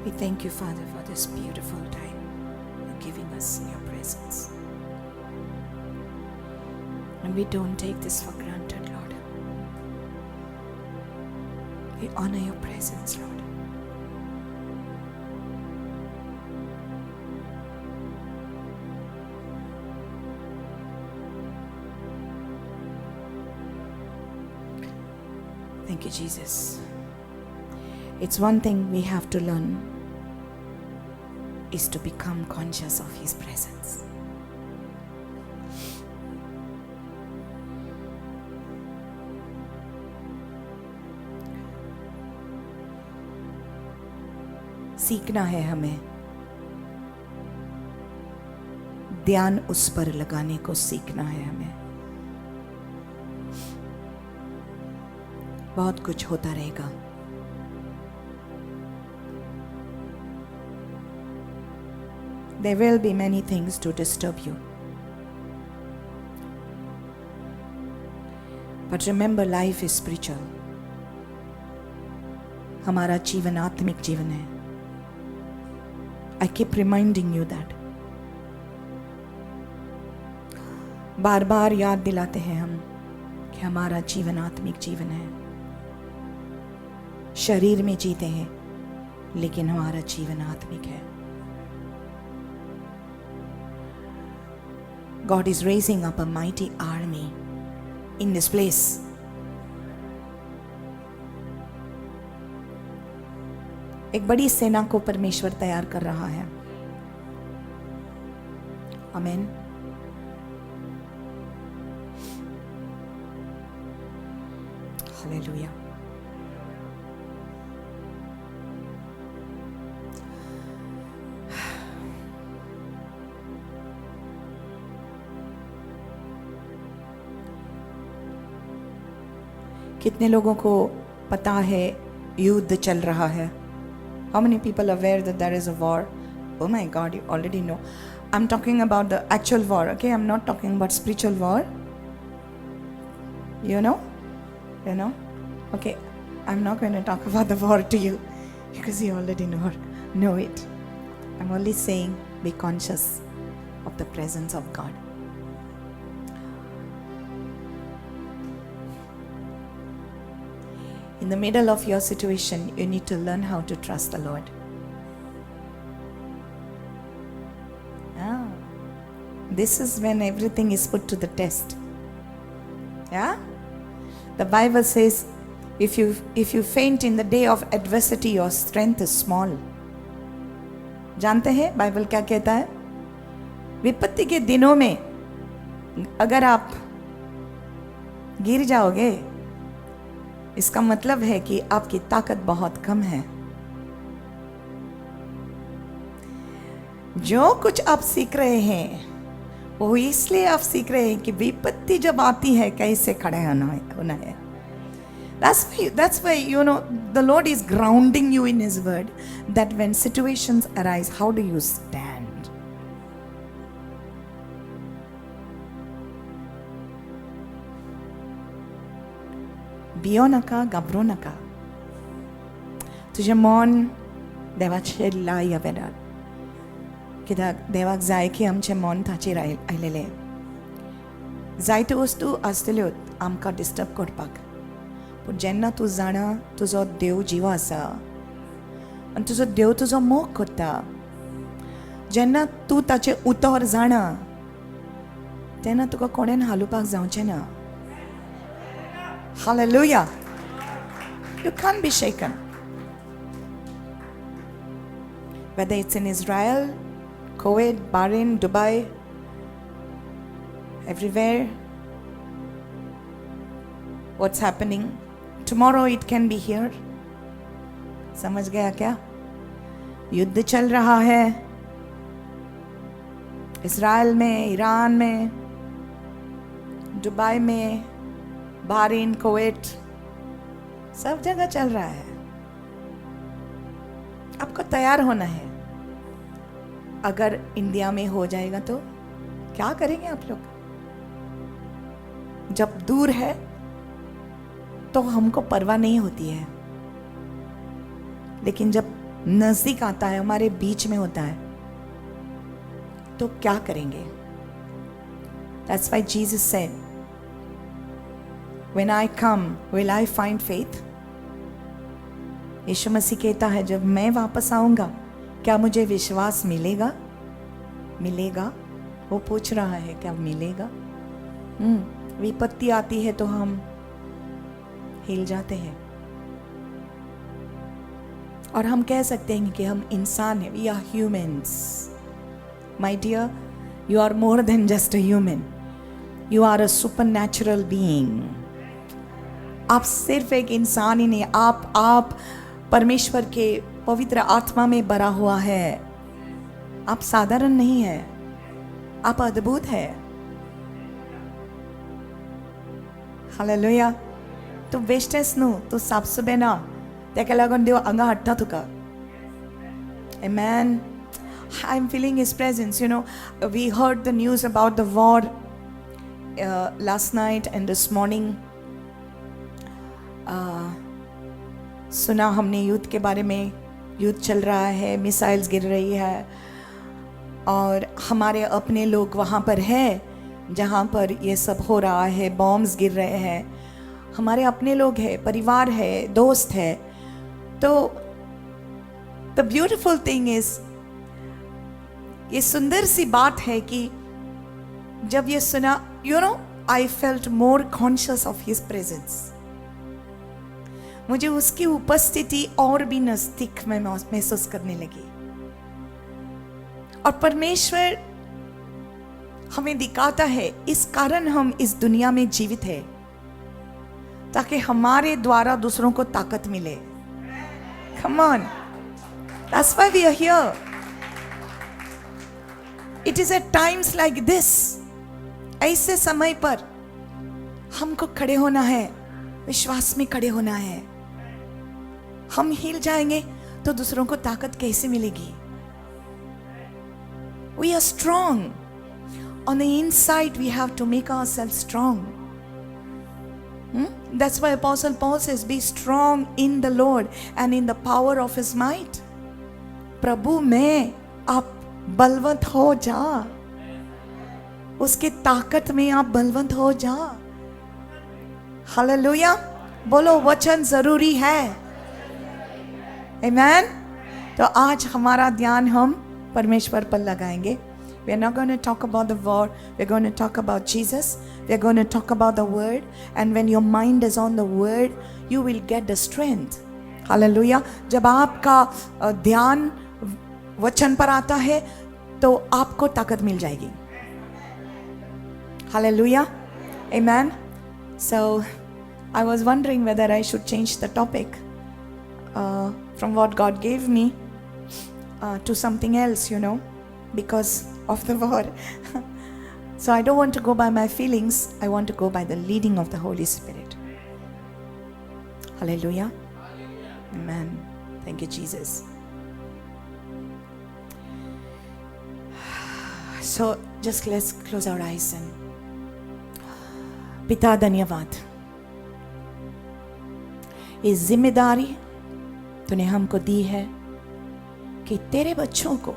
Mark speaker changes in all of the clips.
Speaker 1: We thank you, Father, for this beautiful time you're giving us in your presence. And we don't take this for granted, Lord. We honor your presence, Lord. Thank you, Jesus. It's one thing we have to learn is to become conscious of His presence. सीखना है हमें, ध्यान उस पर लगाने को सीखना है हमें। बहुत कुछ होता रहेगा, there will be many things to disturb you, but remember life is spiritual. हमारा जीवन आत्मिक जीवन है। I keep reminding you that. बार बार याद दिलाते हैं हम कि हमारा जीवन आत्मिक जीवन है। शरीर में जीते हैं लेकिन हमारा जीवन आत्मिक है। God is raising up a mighty army in this place. एक बड़ी सेना को परमेश्वर तैयार कर रहा है। आमीन। हालेलुया। कितने लोगों को पता है युद्ध चल रहा है? How many people are aware that there is a war? Oh my God, you already know. I'm talking about the actual war, okay? I'm not talking about spiritual war. You know? You know? Okay, I'm not going to talk about the war to you because you already know it. I'm only saying be conscious of the presence of God. In the middle of your situation, you need to learn how to trust the Lord. This is when everything is put to the test. Yeah? The Bible says, if you faint in the day of adversity, your strength is small. जानते हैं Bible क्या कहता है? विपत्ति के दिनों में अगर आप गिर जाओगे, इसका मतलब है कि आपकी ताकत बहुत कम है। जो कुछ आप सीख रहे हैं वो इसलिए आप सीख रहे हैं कि विपत्ति जब आती है कैसे खड़े होना है। That's why you know the Lord is grounding you in His word, that when situations arise, how do you stand? भियो नका, घाबरू नका. तुझे मन देवाचे लाय बेडार. कित्याक देवाक जाय की आमचे मन ताचेर आयलेले. जायत्यो वस्तू आसतल्यो आमकां डिस्टर्ब करपाक. पूण जेन्ना तूं जाणा तुजो देव जीव आसा आनी तुजो देव तुजो मोग करता, जेन्ना तूं ताचें उतर जाणा तेन्ना तुका कोणेन हालोवपाक जावचें ना. Hallelujah. You can't be shaken. Whether it's in Israel, Kuwait, Bahrain, Dubai, everywhere, what's happening? Tomorrow it can be here. समझ गया क्या? युद्ध चल रहा है इस्राएल में, ईरान में, दुबई में, बहरीन, कुवैत, सब जगह चल रहा है. आपको तैयार होना है. अगर इंडिया में हो जाएगा तो क्या करेंगे आप लोग? जब दूर है तो हमको परवाह नहीं होती है, लेकिन जब नजदीक आता है, हमारे बीच में होता है, तो क्या करेंगे? That's why Jesus said, when I come, will I find faith? यीशु मसीह कहता है, जब मैं वापस आऊंगा क्या मुझे विश्वास मिलेगा? मिलेगा? वो पूछ रहा है, क्या मिलेगा? विपत्ति आती है तो हम हिल जाते हैं और हम कह सकते हैं कि हम इंसान हैं, we are humans. My dear, you are more than just a human, you are a supernatural being. आप सिर्फ एक इंसान ही नहीं, आप परमेश्वर के पवित्र आत्मा में भरा हुआ है. आप साधारण नहीं है, आप अद्भुत है. हालेलुया. तू बेश्टेस न्हू, तू साफसुबे ना, तेका लागून देव हांगा हाडटा तुका. Amen. I'm feeling His presence. You know, we heard the news about the war last night and this morning. सुना हमने युद्ध के बारे में. युद्ध चल रहा है, मिसाइल्स गिर रही है और हमारे अपने लोग वहाँ पर है जहाँ पर ये सब हो रहा है. बॉम्ब्स गिर रहे हैं, हमारे अपने लोग हैं, परिवार है, दोस्त है. तो द ब्यूटिफुल थिंग इज, ये सुंदर सी बात है कि जब ये सुना, you know, I felt more conscious of his presence. मुझे उसकी उपस्थिति और भी नजदीक में महसूस करने लगी. और परमेश्वर हमें दिखाता है, इस कारण हम इस दुनिया में जीवित हैं, ताकि हमारे द्वारा दूसरों को ताकत मिले. Come on, that's why we are here. It is at times like this, ऐसे समय पर हमको खड़े होना है, विश्वास में खड़े होना है. हम हिल जाएंगे तो दूसरों को ताकत कैसे मिलेगी? We are strong. On the inside we have to make ourselves strong. That's why Apostle Paul says, be strong in the Lord and in the power of His might. प्रभु में आप बलवंत हो जा, उसके ताकत में आप बलवंत हो जा. हालेलुया. बोलो, वचन जरूरी है. आमेन. तो आज हमारा ध्यान हम परमेश्वर पर लगाएंगे. We are not going to talk about the war. We are going to talk about Jesus. We are going to talk about the word. And when your mind is on the word, you will get the strength. Hallelujah. जब आपका ध्यान वचन पर आता है तो आपको ताकत मिल जाएगी. Hallelujah. Amen. So I was wondering whether I should change the topic from what God gave me to something else, you know, because of the war. So I don't want to go by my feelings. I want to go by the leading of the Holy Spirit. Hallelujah. Amen. Thank you, Jesus. So just let's close our eyes and पिता धन्यवाद, ये जिम्मेदारी तूने हमको दी है कि तेरे बच्चों को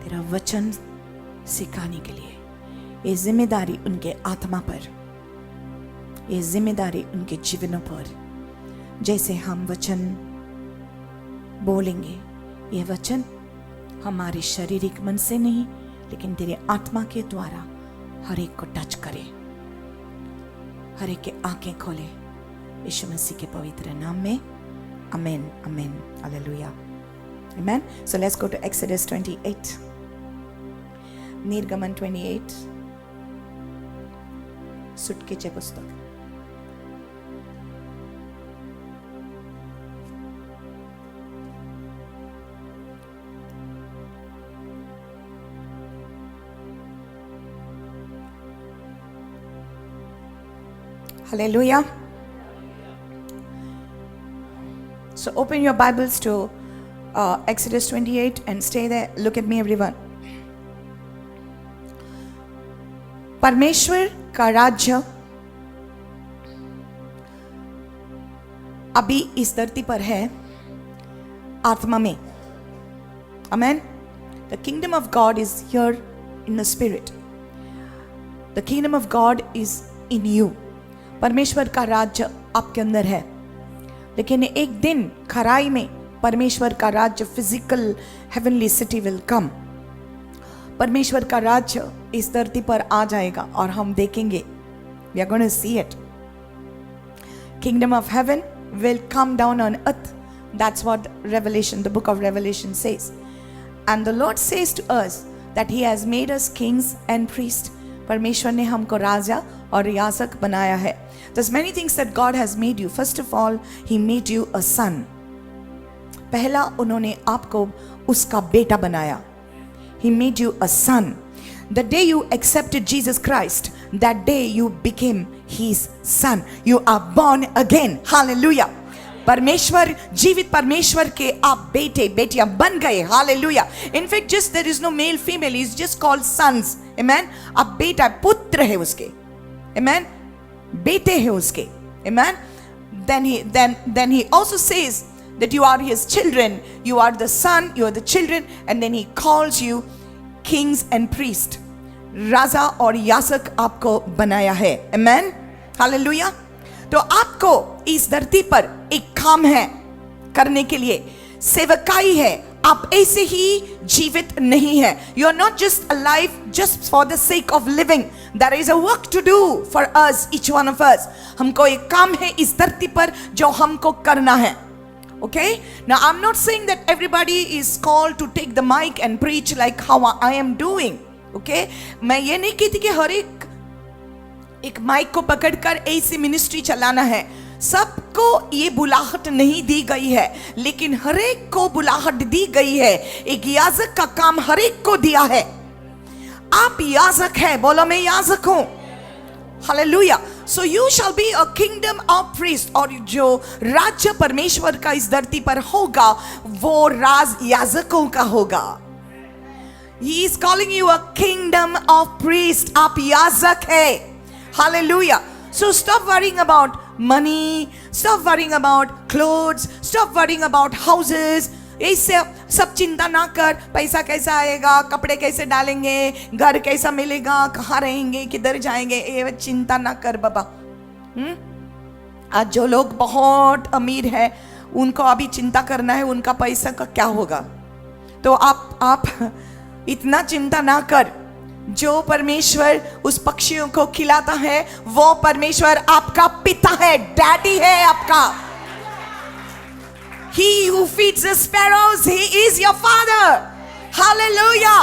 Speaker 1: तेरा वचन सिखाने के लिए. ये जिम्मेदारी उनके आत्मा पर, ये जिम्मेदारी उनके जीवनों पर. जैसे हम वचन बोलेंगे, ये वचन हमारे शारीरिक मन से नहीं लेकिन तेरे आत्मा के द्वारा हर एक को टच करे, हर एक के आंखें खोले. यीशु मसीह के पवित्र नाम में आमेन. आमेन. Hallelujah. Amen. So let's go to Exodus 28. निर्गमन 28. सुटकेचे पुस्तक. Hallelujah. So open your Bibles to Exodus 28 and stay there. Look at me, everyone. परमेश्वर का राज्य अभी इस धरती पर है आत्मा में। Amen. The kingdom of God is here in the spirit. The kingdom of God is in you. परमेश्वर का राज्य आपके अंदर है, लेकिन एक दिन खराई में परमेश्वर का राज्य, physical heavenly city will come. परमेश्वर का राज्य इस धरती पर आ जाएगा और हम देखेंगे। We are going to see it. Kingdom of heaven will come down on earth. That's what Revelation, the book of Revelation says. And the Lord says to us that He has made us kings and priests. परमेश्वर ने हमको राजा और याजक बनाया है। There's many things that God has made you. First of all, He made you a son. पहला उन्होंने आपको उसका बेटा बनाया। He made you a son. The day you accepted Jesus Christ, that day you became His son. You are born again. Hallelujah. परमेश्वर, जीवित परमेश्वर के आप बेटे बेटियां बन गए। Hallelujah. In fact, just there is no male female, he's just called sons. Amen. आप बेटा, पुत्र है उसके। Amen. बेटे है उसके। Amen. Then he also says that you are his children, you are the son, you are the children, and then he calls you kings and priests. राजा और याजक आपको बनाया है। Amen. Hallelujah. तो आपको इस धरती पर एक काम है करने के लिए, सेवकाई है। आप ऐसे ही जीवित नहीं है। You are not just alive just for the sake of living. There is a work to do for us, each one of us. हमको एक काम है इस धरती पर जो हमको करना है। Okay? Now I'm not saying that everybody is called to take the mic and preach like how I am doing. Okay? मैं ये नहीं कहती कि हर एक माइक को पकड़कर ऐसी मिनिस्ट्री चलाना है। सबको ये बुलाहट नहीं दी गई है, लेकिन हर एक को बुलाहट दी गई है। एक याजक का काम हर एक को दिया है। आप याजक हैं, बोलो मैं याजक हूं। Hallelujah. So you shall be a kingdom of priest. और जो राज्य परमेश्वर का इस धरती पर होगा वो राज याजकों का होगा। He is calling you a kingdom of priests. आप याजक है। Hallelujah. So stop worrying about money, stop worrying about clothes, stop worrying about houses. ऐसे सब चिंता ना कर, पैसा कैसा आएगा, कपड़े कैसे डालेंगे, घर कैसा मिलेगा, कहाँ रहेंगे, किधर जाएंगे, ये चिंता ना कर बाबा। आज जो लोग बहुत अमीर हैं उनको अभी चिंता करना है उनका पैसा का क्या होगा। तो आप इतना चिंता ना कर। जो परमेश्वर उस पक्षियों को खिलाता है वो परमेश्वर आपका पिता है, डैडी है आपका। He who feeds the sparrows, he is your father. Hallelujah.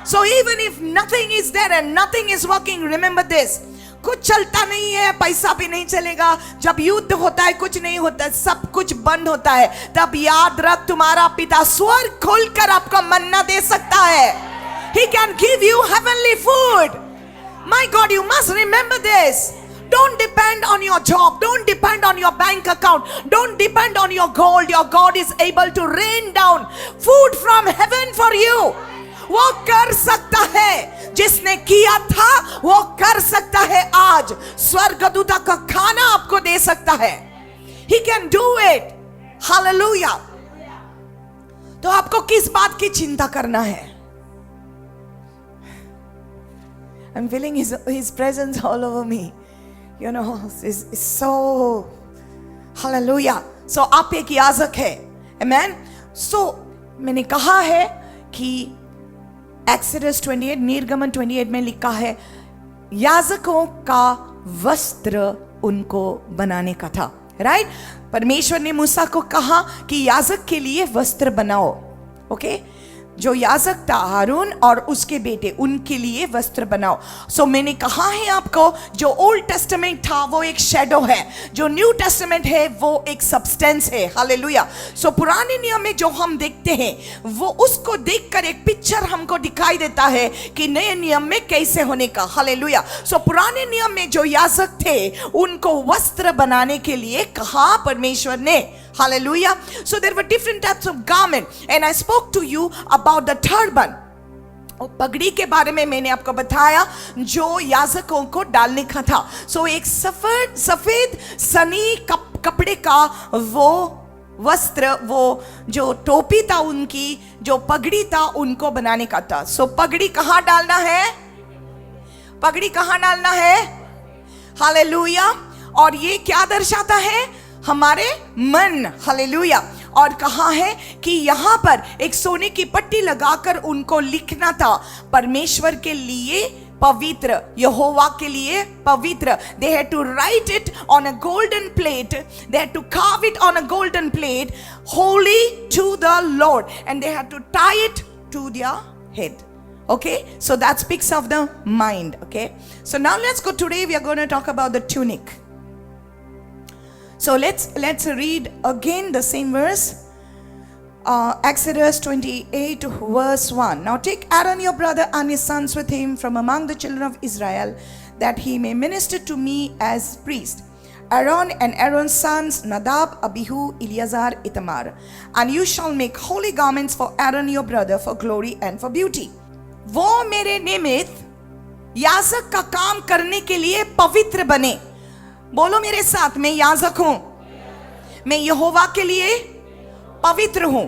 Speaker 1: So even if nothing is there and nothing is working, remember this. कुछ चलता नहीं है, पैसा भी नहीं चलेगा, जब युद्ध होता है कुछ नहीं होता, सब कुछ बंद होता है, तब याद रख तुम्हारा पिता स्वर्ग खोलकर आपको मन्ना दे सकता है। He can give you heavenly food. My God, you must remember this. Don't depend on your job. Don't depend on your bank account. Don't depend on your gold. Your God is able to rain down food from heaven for you. वो कर सकता है, जिसने किया था वो कर सकता है। आज स्वर्गदूता का खाना आपको दे सकता है। He can do it. Hallelujah. तो आपको किस बात की चिंता करना है? I'm feeling his presence all over me. You know, it's so hallelujah. So आप एक याजक है. Amen. So मैंने कहा है कि Exodus 28, निर्गमन 28 में लिखा है याजकों का वस्त्र उनको बनाने का था। राइट? परमेश्वर ने मूसा को कहा कि याजक के लिए वस्त्र बनाओ। ओके? जो याजक था हारून और उसके बेटे, उनके लिए वस्त्र बनाओ। सो मैंने कहा है आपको जो ओल्ड टेस्टामेंट था वो एक शैडो है, जो न्यू टेस्टामेंट है वो एक सब्सटेंस है। हालेलुया। सो पुराने नियम में जो हम देखते हैं वो उसको देखकर एक पिक्चर हमको दिखाई देता है कि नए नियम में कैसे होने का। हालेलुया। सो पुराने नियम में जो याजक थे उनको वस्त्र बनाने के लिए कहा परमेश्वर ने। Hallelujah. So there were different types of garment and I spoke to you about the turban. पगड़ी के बारे में मैंने आपको बताया जो याजकों को डालने का था। सो एक सफेद सनी कपड़े का वो वस्त्र, वो जो टोपी था उनकी, जो पगड़ी था उनको बनाने का था। सो पगड़ी कहाँ डालना है? पगड़ी कहाँ डालना है? हालेलुया। और ये क्या दर्शाता है? हमारे मन। हालेलुया। और कहा है कि यहां पर एक सोने की पट्टी लगाकर उनको लिखना था, परमेश्वर के लिए पवित्र, यहोवा के लिए पवित्र। They had to write it on a golden plate. They had to carve it on a golden plate, holy to the Lord, and they had to tie it to their head. Okay, so that speaks of the mind. Okay, so now let's go. Today we are going to talk about the tunic. So let's read again the same verse. Exodus 28 verse 1. Now take Aaron your brother and his sons with him from among the children of Israel, that he may minister to me as priest. Aaron and Aaron's sons, Nadab, Abihu, Eleazar, Ithamar. And you shall make holy garments for Aaron your brother for glory and for beauty. वो मेरे निमित्त याजक का काम करने के लिए पवित्र बने। बोलो मेरे साथ, मैं याजक हूं, मैं यहोवा के लिए पवित्र हूं।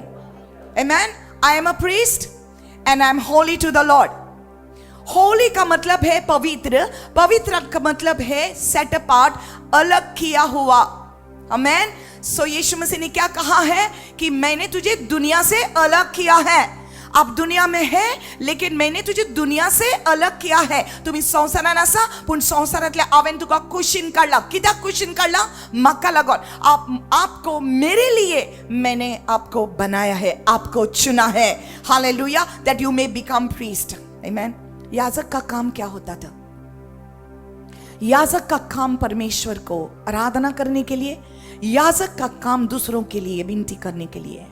Speaker 1: Amen. I am a priest and I am holy to the Lord. Holy का मतलब है पवित्र, पवित्र का मतलब है set apart, अलग किया हुआ। Amen. So यीशु मसीह ने क्या कहा है कि मैंने तुझे दुनिया से अलग किया है। आप दुनिया में है, लेकिन मैंने तुझे दुनिया से अलग किया है। तुम्ही संसारात आसा, पण संसारातल्या हांवें तुका कुशीन काढला। कित्याक कुशीन काढला? म्हाका लागोन। आपको, मेरे लिए मैंने आपको बनाया है, आपको चुना है। Hallelujah, that you may become priest. Amen. याजक का काम क्या होता था? याजक का काम परमेश्वर को आराधना करने के लिए, याजक का काम दूसरों के लिए विनती करने के लिए।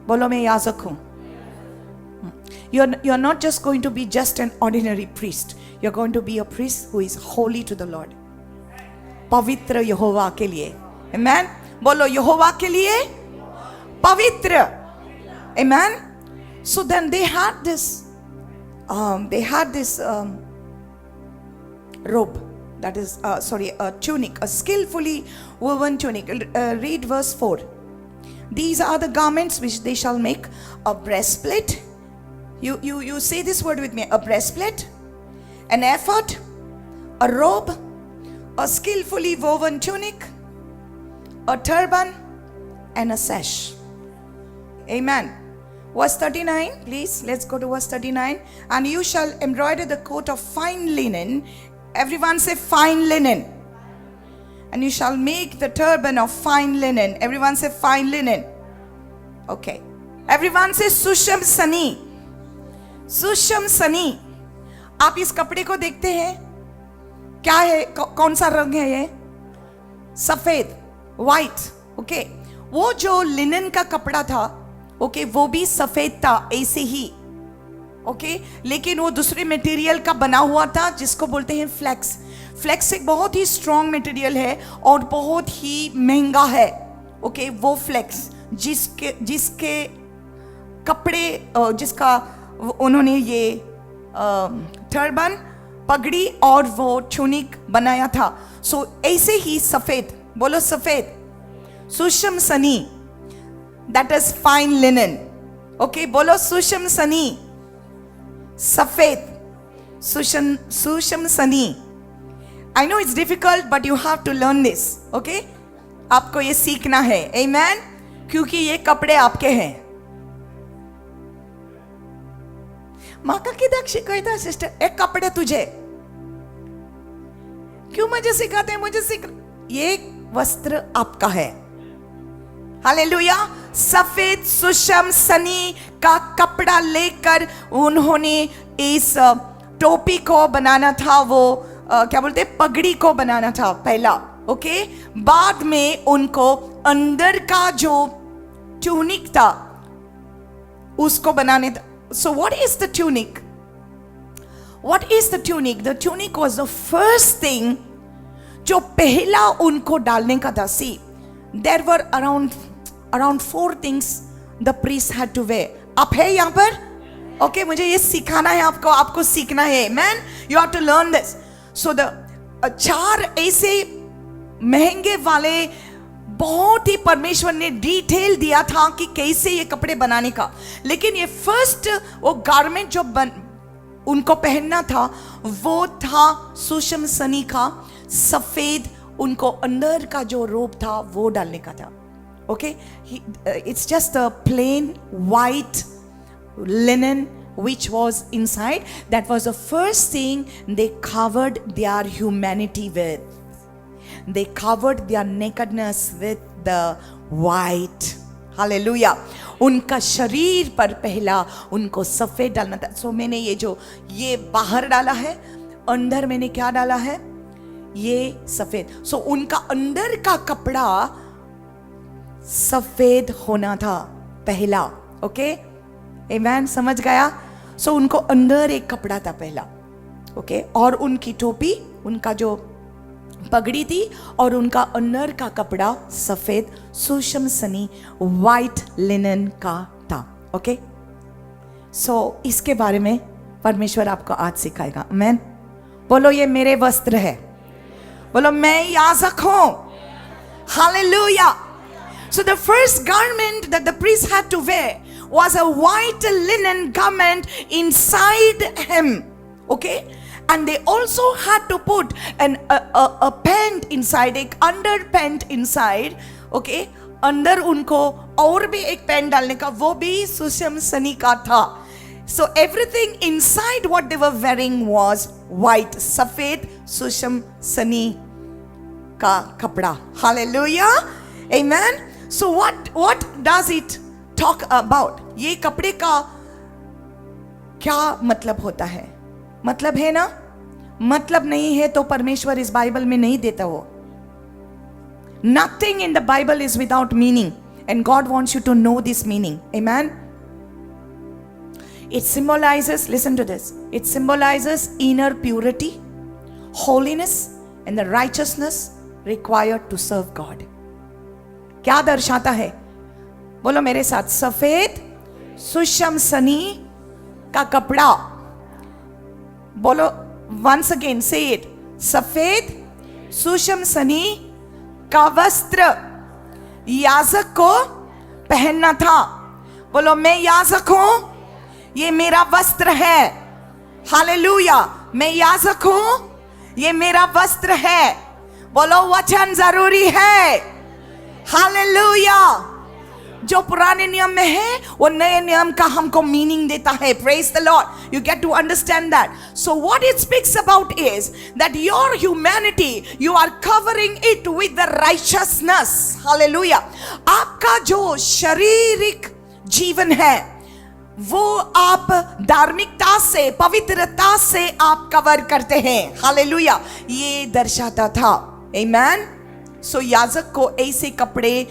Speaker 1: बोलो मैं याजक हूं। You're not just going to be just an ordinary priest. You're going to be a priest who is holy to the Lord. पवित्र यहोवा के लिए। Amen. बोलो यहोवा के लिए पवित्र। Amen. So then they had this robe, that is a tunic, a skillfully woven tunic. Read verse 4. These are the garments which they shall make: a breastplate. You say this word with me: a breastplate, an ephod, a robe, a skillfully woven tunic, a turban, and a sash. Amen. Verse 39, please. Let's go to verse 39. And you shall embroider the coat of fine linen. Everyone say fine linen. And you shall make the turban of fine linen. Everyone say fine linen. Okay. Everyone say सुशम Sunny. सुशम Sunny. आप इस कपड़े को देखते हैं, क्या है? कौन सा रंग है ये? सफेद, व्हाइट। ओके। वो जो लिनन का कपड़ा था, ओके, वो भी सफेद था ऐसे ही। ओके, लेकिन वो दूसरे मटेरियल का बना हुआ था जिसको बोलते हैं फ्लेक्स। फ्लेक्स एक बहुत ही स्ट्रॉन्ग मटेरियल है और बहुत ही महंगा है। ओके, वो फ्लेक्स जिसके कपड़े, जिसका उन्होंने ये टर्बन, पगड़ी और वो टूनिक बनाया था। सो ऐसे ही सफेद, बोलो सफेद, सुशम सनी, that is fine linen. Okay, बोलो सुशम सनी, सफेद, सुशम Sunny. I know it's difficult, but you have to learn this. Okay? आपको ये सीखना है। Amen? क्योंकि ये कपड़े आपके हैं। माका किधर शिकायत है सिस्टर? एक कपड़े तुझे क्यों मुझे सिखाते हैं? मुझे ये वस्त्र आपका है। हालेलुया। सफेद सुशम सनी का कपड़ा लेकर उन्होंने इस टोपी को बनाना था, वो क्या बोलते, पगड़ी को बनाना था पहला। ओके, बाद में उनको अंदर का जो ट्यूनिक था उसको बनाने था। So what is the tunic? What is the tunic? The tunic was the first thing जो पहला उनको डालने का था। See, there were around 4 things the priest had to wear. आप है यहाँ पर? ओके, मुझे ये सिखाना है आपको सीखना है। Man, you have to learn this. So the 4 ऐसे महंगे वाले बहुत ही परमेश्वर ने डिटेल दिया था कि कैसे ये कपड़े बनाने का। लेकिन ये फर्स्ट वो गारमेंट जो उनको पहनना था वो था सूक्ष्म सनी का सफेद, उनको अंदर का जो रोब था वो डालने का था। Okay, it's just a plain white linen which was inside. That was the first thing they covered their humanity with. They covered their nakedness with the white. Hallelujah. उनका शरीर पर पहला उनको सफेद डालना था। सो मैंने ये बाहर डाला है, अंदर मैंने क्या डाला है, ये सफेद। सो उनका अंदर का कपड़ा सफेद होना था पहला। ओके, आमेन, समझ गया? सो उनको अंदर एक कपड़ा था पहला। ओके, और उनकी टोपी, उनका जो पगड़ी थी, और उनका अंदर का कपड़ा सफेद सूक्ष्म सनी वाइट लिनन का था। ओके, सो इसके बारे में परमेश्वर आपको आज सिखाएगा। आमेन। बोलो ये मेरे वस्त्र है। बोलो मैं याजक हूं। Hallelujah. So the first garment that the priest had to wear was a white linen garment inside him. Okay, and they also had to put a pant inside, एक underpant inside. Okay, अंदर उनको और भी एक pant डालने का, वो भी सूक्ष्म सनी का था। So everything inside what they were wearing was white, सफेद सूक्ष्म सनी का कपड़ा। Hallelujah, amen. So what does it talk about? ये कपड़े का क्या मतलब होता है? मतलब है ना? मतलब नहीं है तो परमेश्वर इस बाइबल में नहीं देता वो। Nothing in the Bible is without meaning, and God wants you to know this meaning. Amen. It symbolizes, listen to this, it symbolizes inner purity, holiness, and the righteousness required to serve God. क्या दर्शाता है? बोलो मेरे साथ, सफेद सूक्ष्म सनी का कपड़ा। बोलो once again, say it, सफेद सूक्ष्म सनी का वस्त्र याजक को पहनना था। बोलो मैं याजक हूं, ये मेरा वस्त्र है। हालेलुया, मैं याजक हूं, ये मेरा वस्त्र है। बोलो वचन जरूरी है। हालेलुया। जो पुराने नियम में है वो नए नियम का हमको मीनिंग देता है। Praise the lord, you get to understand that. So what it speaks about is that your humanity, you are covering it with the righteousness. Hallelujah. आपका जो शारीरिक जीवन है वो आप धार्मिकता से, पवित्रता से आप कवर करते हैं। हालेलुया, ये दर्शाता था। आमेन। सो याजक को ऐसे कपड़े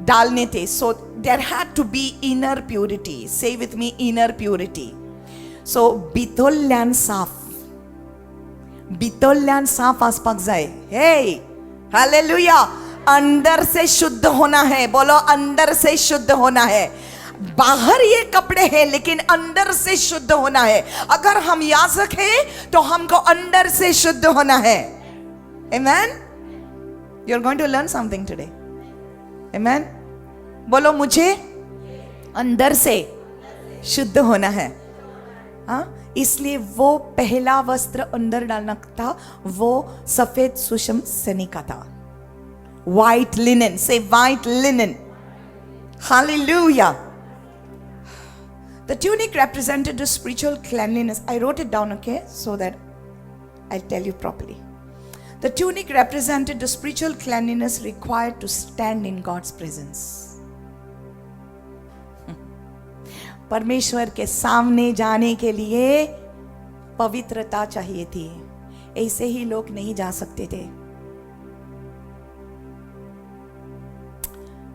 Speaker 1: डालने थे। So there had to be inner purity. Say with me, inner purity. So बितोल्यान साफ, बितोल्यान साफ आसपास जाए। हे हालेलुया, अंदर से शुद्ध होना है। बोलो अंदर से शुद्ध होना है। बाहर ये कपड़े हैं लेकिन अंदर से शुद्ध होना है। अगर हम याजक हैं तो हमको अंदर से शुद्ध होना है। आमेन। You're going to learn something today. Amen. बोलो मुझे अंदर से शुद्ध होना है। हाँ, इसलिए वो पहला वस्त्र अंदर डालना था, वो सफेद सूक्ष्म सनी का था। White linen. Say white linen. Hallelujah. The tunic represented the spiritual cleanliness. I wrote it down, okay, so that I'll tell you properly. The tunic represented the spiritual cleanliness required to stand in God's presence. परमेश्वर के सामने जाने के लिए पवित्रता चाहिए थी। ऐसे ही लोग नहीं जा सकते थे।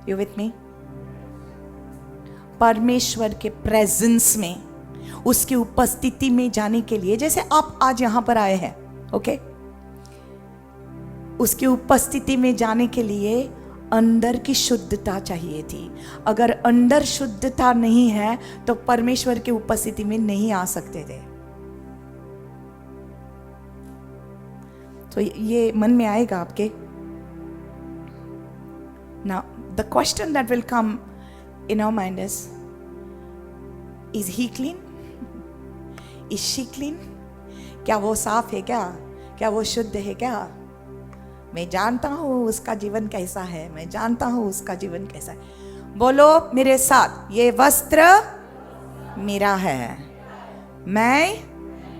Speaker 1: You with me? परमेश्वर के प्रेजेंस में, उसकी उपस्थिति में जाने के लिए, जैसे आप आज यहां पर आए हैं, ओके, उसकी उपस्थिति में जाने के लिए अंदर की शुद्धता चाहिए थी। अगर अंदर शुद्धता नहीं है तो परमेश्वर की उपस्थिति में नहीं आ सकते थे। तो ये मन में आएगा आपके। Now, the question that will come in our mind is he clean? Is she clean? क्या वो साफ है क्या? क्या वो शुद्ध है क्या? मैं जानता हूँ उसका जीवन कैसा है, मैं जानता हूँ उसका जीवन कैसा है। बोलो मेरे साथ, ये वस्त्र मेरा है, मैं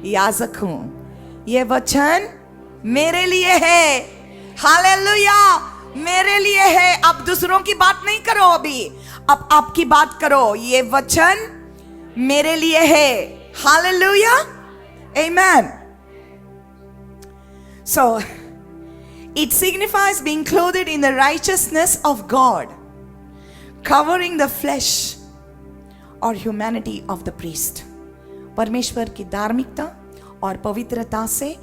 Speaker 1: याजक हूँ, ये वचन मेरे लिए है। हालेलुया, मेरे लिए है। अब दूसरों की बात नहीं करो, अभी अब आपकी बात करो। ये वचन मेरे लिए है। Hallelujah, amen. So it signifies being clothed in the righteousness of God, covering the flesh or humanity of the priest. परमेश्वर की धार्मिकता और पवित्रता से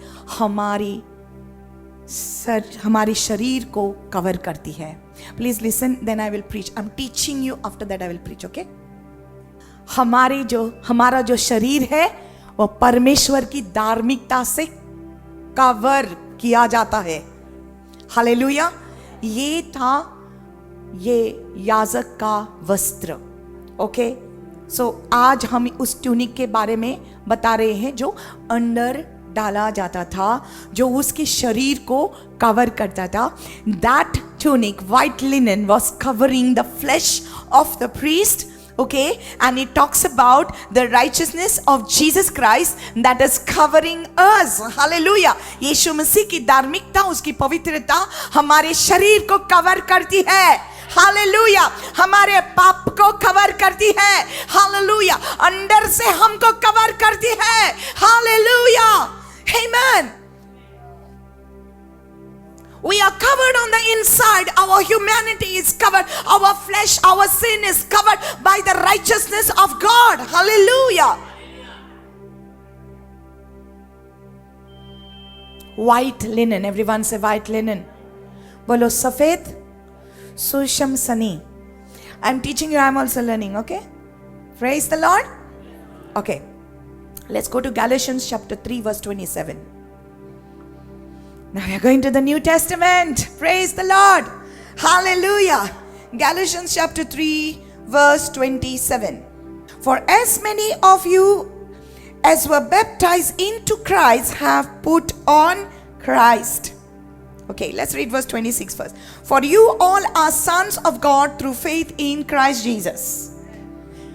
Speaker 1: हमारी शरीर को कवर करती है। Please listen, then I will preach. I'm teaching you, after that I will preach, okay? हमारा जो शरीर है वो परमेश्वर की धार्मिकता से कवर किया जाता है। हालेलुया, ये याजक का वस्त्र। ओके, सो आज हम उस ट्यूनिक के बारे में बता रहे हैं जो अंडर डाला जाता था, जो उसके शरीर को कवर करता था। That tunic, white linen, was covering the flash of the priest. Okay, and it talks about the righteousness of Jesus Christ that is covering us. Hallelujah. यीशु मसीह की धार्मिकता, उसकी पवित्रता हमारे शरीर को कवर करती है। हालेलुया, हमारे पाप को कवर करती है। हालेलुया, अंदर से हमको कवर करती है। Hallelujah, amen. We are covered on the inside. Our humanity is covered. Our flesh, our sin is covered by the righteousness of God. Hallelujah. White linen. Everyone say white linen. Bolo safed, susham sani. I'm teaching you. I'm also learning. Okay. Praise the Lord. Okay. Let's go to Galatians chapter 3 verse 27. Now we are going to the New Testament. Praise the Lord. Hallelujah. Galatians chapter 3 verse 27. For as many of you as were baptized into Christ have put on Christ. Okay, let's read verse 26 first. For you all are sons of God through faith in Christ Jesus.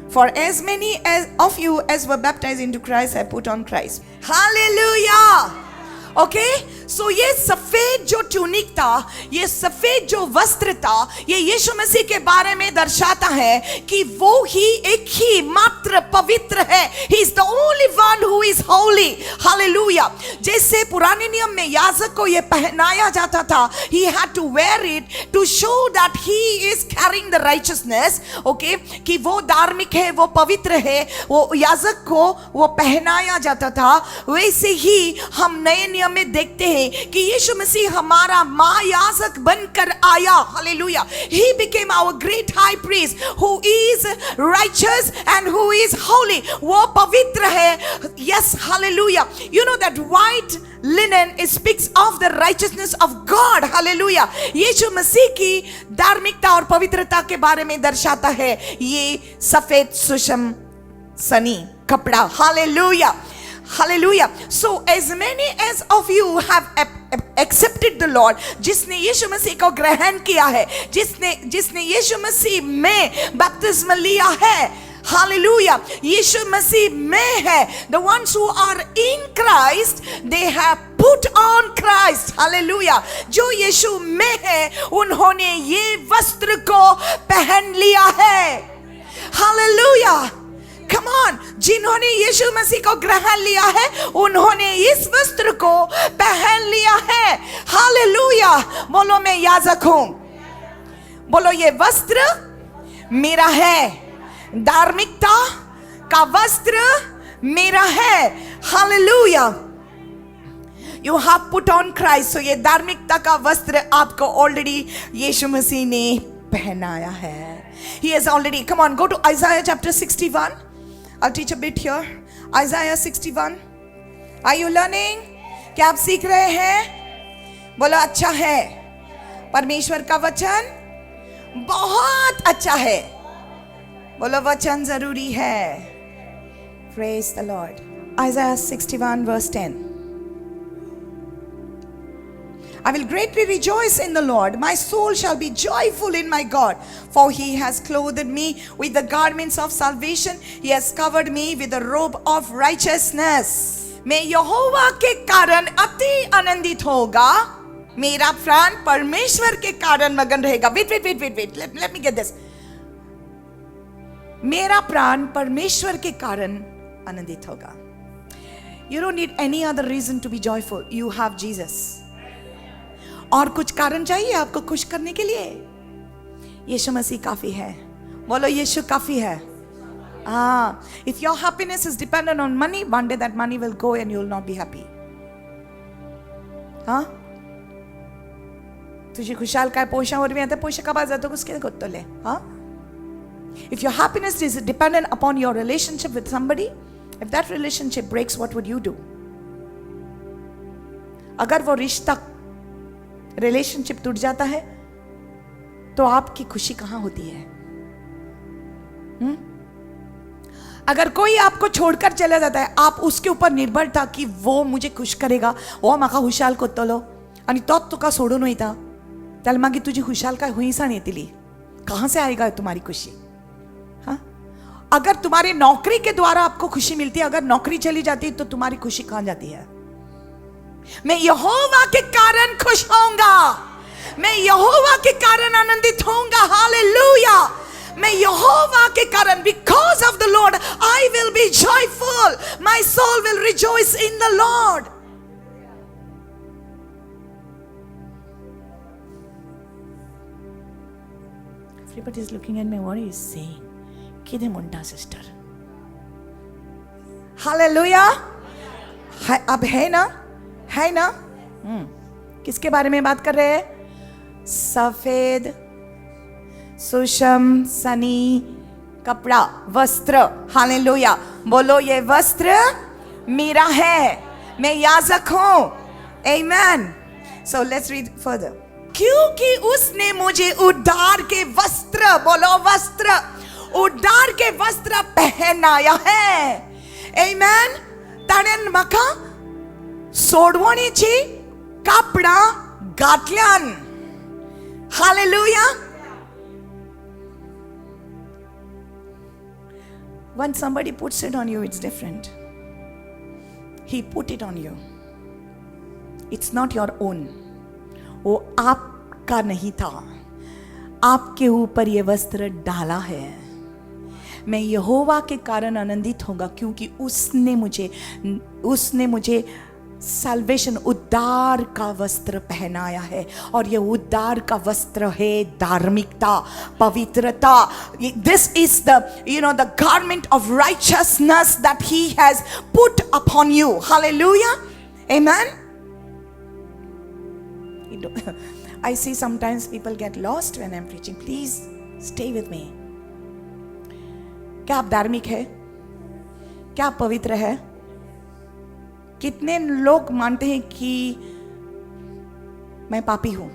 Speaker 1: For as many of you as were baptized into Christ have put on Christ. Hallelujah. Okay, so ये सफेद जो tunic था, ये सफेद जो वस्त्र था, ये यीशु मसीह के बारे में दर्शाता है कि वो ही एक ही मात्र पवित्र है। He is the only one who is holy. Hallelujah. जैसे पुराने नियम में याजक को ये पहनाया जाता था, he had to wear it to show that he is carrying the righteousness. Okay, कि वो धार्मिक है, वो पवित्र है, वो याजक को वो पहनाया जाता था। वैसे ही हम नए नियम में देखते हैं कि यीशु मसीह हमारा महायाजक बनकर आया। Hallelujah, he became our great high priest who is righteous and who is holy. वो पवित्र है। Yes, hallelujah. You know that white linen speaks of the righteousness of God. Hallelujah. यीशु मसीह की धार्मिकता और पवित्रता के बारे में दर्शाता है ये सफेद सुषम सनी कपड़ा। Hallelujah. Hallelujah. So as many as of you have accepted the Lord, जिसने यीशु मसीह को ग्रहण किया है, जिसने यीशु मसीह में बपतिस्मा लिया है, Hallelujah, यीशु मसीह में है, the ones who are in Christ, they have put on Christ. Hallelujah. जो यीशु में है उन्होंने ये वस्त्र को पहन लिया है। Hallelujah. Come on, जिन्होंने यीशु मसीह को ग्रहण लिया है उन्होंने इस वस्त्र को पहन लिया है। हालेलुया, बोलो मैं याजक हूं, बोलो ये वस्त्र मेरा है, धार्मिकता का वस्त्र मेरा है। Hallelujah, You have put on Christ. So ये धार्मिकता का वस्त्र आपको ऑलरेडी यीशु मसीह ने पहनाया है। He has already, come on, go to Isaiah chapter 61. I'll teach a bit here. Isaiah 61. Are you learning? क्या आप सीख रहे हैं? बोलो अच्छा है। परमेश्वर का वचन बहुत अच्छा है। बोलो वचन जरूरी है। Praise the Lord. Isaiah 61 verse 10. I will greatly rejoice in the Lord. My soul shall be joyful in my God. For he has clothed me with the garments of salvation. He has covered me with the robe of righteousness. मैं यहोवा के कारण अति आनंदित होगा। मेरा प्राण परमेश्वर के कारण मगन रहेगा। Wait. Let me get this. मेरा प्राण परमेश्वर के कारण आनंदित होगा। You don't need any other reason to be joyful. You have Jesus. और कुछ कारण चाहिए आपको खुश करने के लिए? यीशु मसीह काफी है। बोलो यीशु काफी है। If your happiness is dependent on money, one day that money will go and you will not be happy. तुझे खुशाल काय पोषावर भी आता पोषा का बाजार तो किसके गोत्तले? If your happiness is dependent upon your relationship with somebody, if that relationship breaks, what would you do? अगर वो रिश्ता रिलेशनशिप टूट जाता है तो आपकी खुशी कहां होती है? अगर कोई आपको छोड़कर चला जाता है, आप उसके ऊपर निर्भर था कि वो मुझे खुश करेगा, वो माका खुशाल कोत्तलो आणि तोच तुका सोडून वयता, त्याला मागीर तुझी खुशाल काय हुईसाण येतली? कहां से आएगा तुम्हारी खुशी? अगर तुम्हारी नौकरी के द्वारा आपको खुशी मिलती है, अगर नौकरी चली जाती है तो तुम्हारी खुशी कहां जाती है? मैं यहोवा के कारण खुश होऊंगा, मैं यहोवा के कारण आनंदित होऊंगा। हालेलुया। मैं यहोवा के कारण, because of the Lord I will be joyful, my soul will rejoice in the Lord. Everybody is looking at me, what is he saying? किधे मुंडा सिस्टर? हालेलुया। अब है ना? किसके बारे में बात कर रहे हैं? सफेद सुषम सनी कपड़ा, वस्त्र। हालेलुया। बोलो ये वस्त्र मेरा है, मैं याजक हूं। आमेन। So let's read further. क्योंकि उसने मुझे उद्धार के वस्त्र, बोलो वस्त्र, उद्धार के वस्त्र पहनाया है। आमेन। ताणेन म्हाका सोडवणीची कापडा घातल्यान। Hallelujah. When somebody puts it on you, it's different. He put it on you. It's not your own. वो आपका नहीं था, आपके ऊपर ये वस्त्र डाला है। मैं यहोवा के कारण आनंदित होगा क्योंकि उसने मुझे साल्वेशन, उद्धार का वस्त्र पहनाया है। और ये उद्धार का वस्त्र है धार्मिकता, पवित्रता। This is the garment of righteousness that he has put upon you. Hallelujah. Amen. I see sometimes people get lost when I'm preaching. Please stay with me. क्या आप धार्मिक है? क्या आप पवित्र है? कितने लोग मानते हैं कि मैं पापी हूं?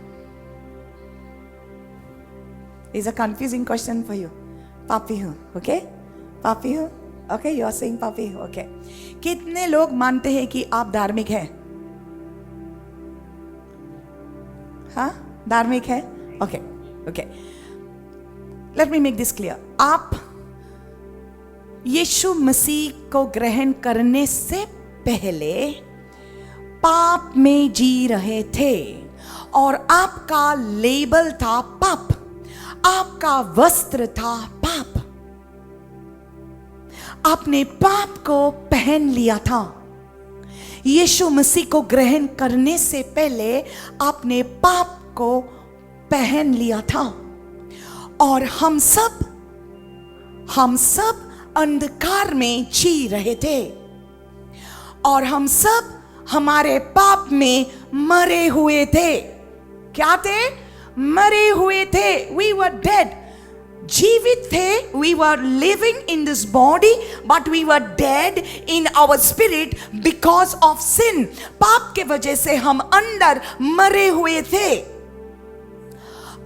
Speaker 1: It's a confusing question for you. पापी हूं, okay? पापी हूं, okay? You are saying पापी हूं, okay? कितने लोग मानते हैं कि आप धार्मिक हैं? हाँ, धार्मिक है? Okay. Let me make this clear. आप यीशु मसीह को ग्रहण करने से पहले पाप में जी रहे थे और आपका लेबल था पाप, आपका वस्त्र था पाप। आपने पाप को पहन लिया था। यीशु मसीह को ग्रहण करने से पहले आपने पाप को पहन लिया था। और हम सब अंधकार में जी रहे थे और हम सब हमारे पाप में मरे हुए थे। क्या थे? मरे हुए थे। We were dead. जीवित थे, we were living in this body, but we were dead in our spirit because of sin. पाप के वजह से हम अंदर मरे हुए थे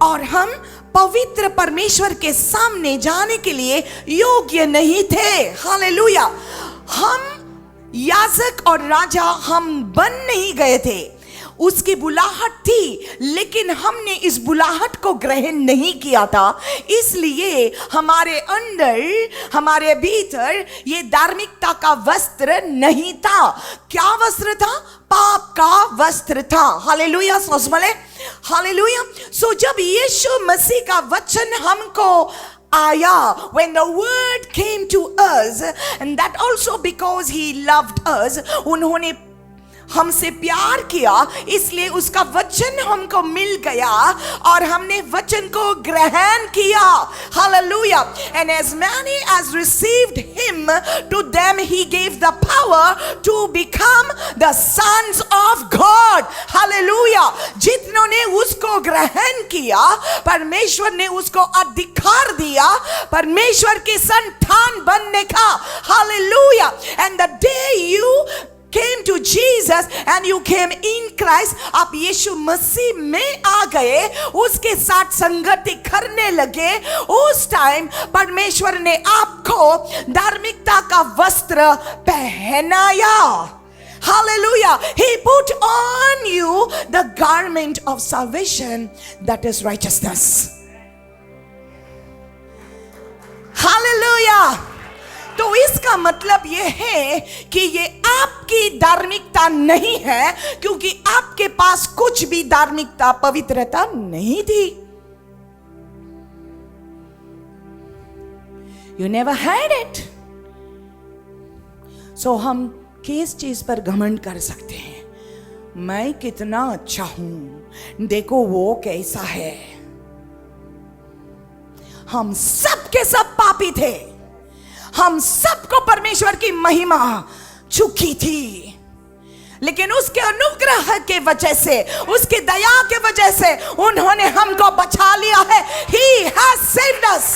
Speaker 1: और हम पवित्र परमेश्वर के सामने जाने के लिए योग्य नहीं थे। हालेलुया। हम याजक और राजा हम बन नहीं गए थे, उसकी बुलाहट थी, लेकिन हमने इस बुलाहट को ग्रहण नहीं किया था। इसलिए हमारे अंदर, हमारे भीतर ये धार्मिकता का वस्त्र नहीं था। क्या वस्त्र था? पाप का वस्त्र था। Hallelujah, सोचमले hallelujah. सो जब यीशु मसीह का वचन हमको आया, when the word came to us, and that also because he loved us, उन्होंने हमसे प्यार किया, इसलिए उसका वचन हमको मिल गया और हमने वचन को ग्रहण किया। Hallelujah. And as many as received him, to them he gave the power to become the sons of God. Hallelujah. जितनों ने उसको ग्रहण किया, परमेश्वर ने उसको अधिकार दिया परमेश्वर की संतान बनने का। Hallelujah. And the day you came to Jesus and you came in Christ, आप यीशु मसीह में आ गए, उसके साथ संगति करने लगे, उस टाइम परमेश्वर ने आपको धार्मिकता का वस्त्र पहनाया। Hallelujah. He put on you the garment of salvation, that is righteousness. Hallelujah. तो इसका मतलब यह है कि ये आपकी धार्मिकता नहीं है, क्योंकि आपके पास कुछ भी धार्मिकता, पवित्रता नहीं थी। You never had it. So हम किस चीज पर घमंड कर सकते हैं? मैं कितना अच्छा हूं, देखो वो कैसा है। हम सब के सब पापी थे, हम सबको परमेश्वर की महिमा चुकी थी, लेकिन उसके अनुग्रह के वजह से, उसकी दया के वजह से उन्होंने हमको बचा लिया है। He has saved us.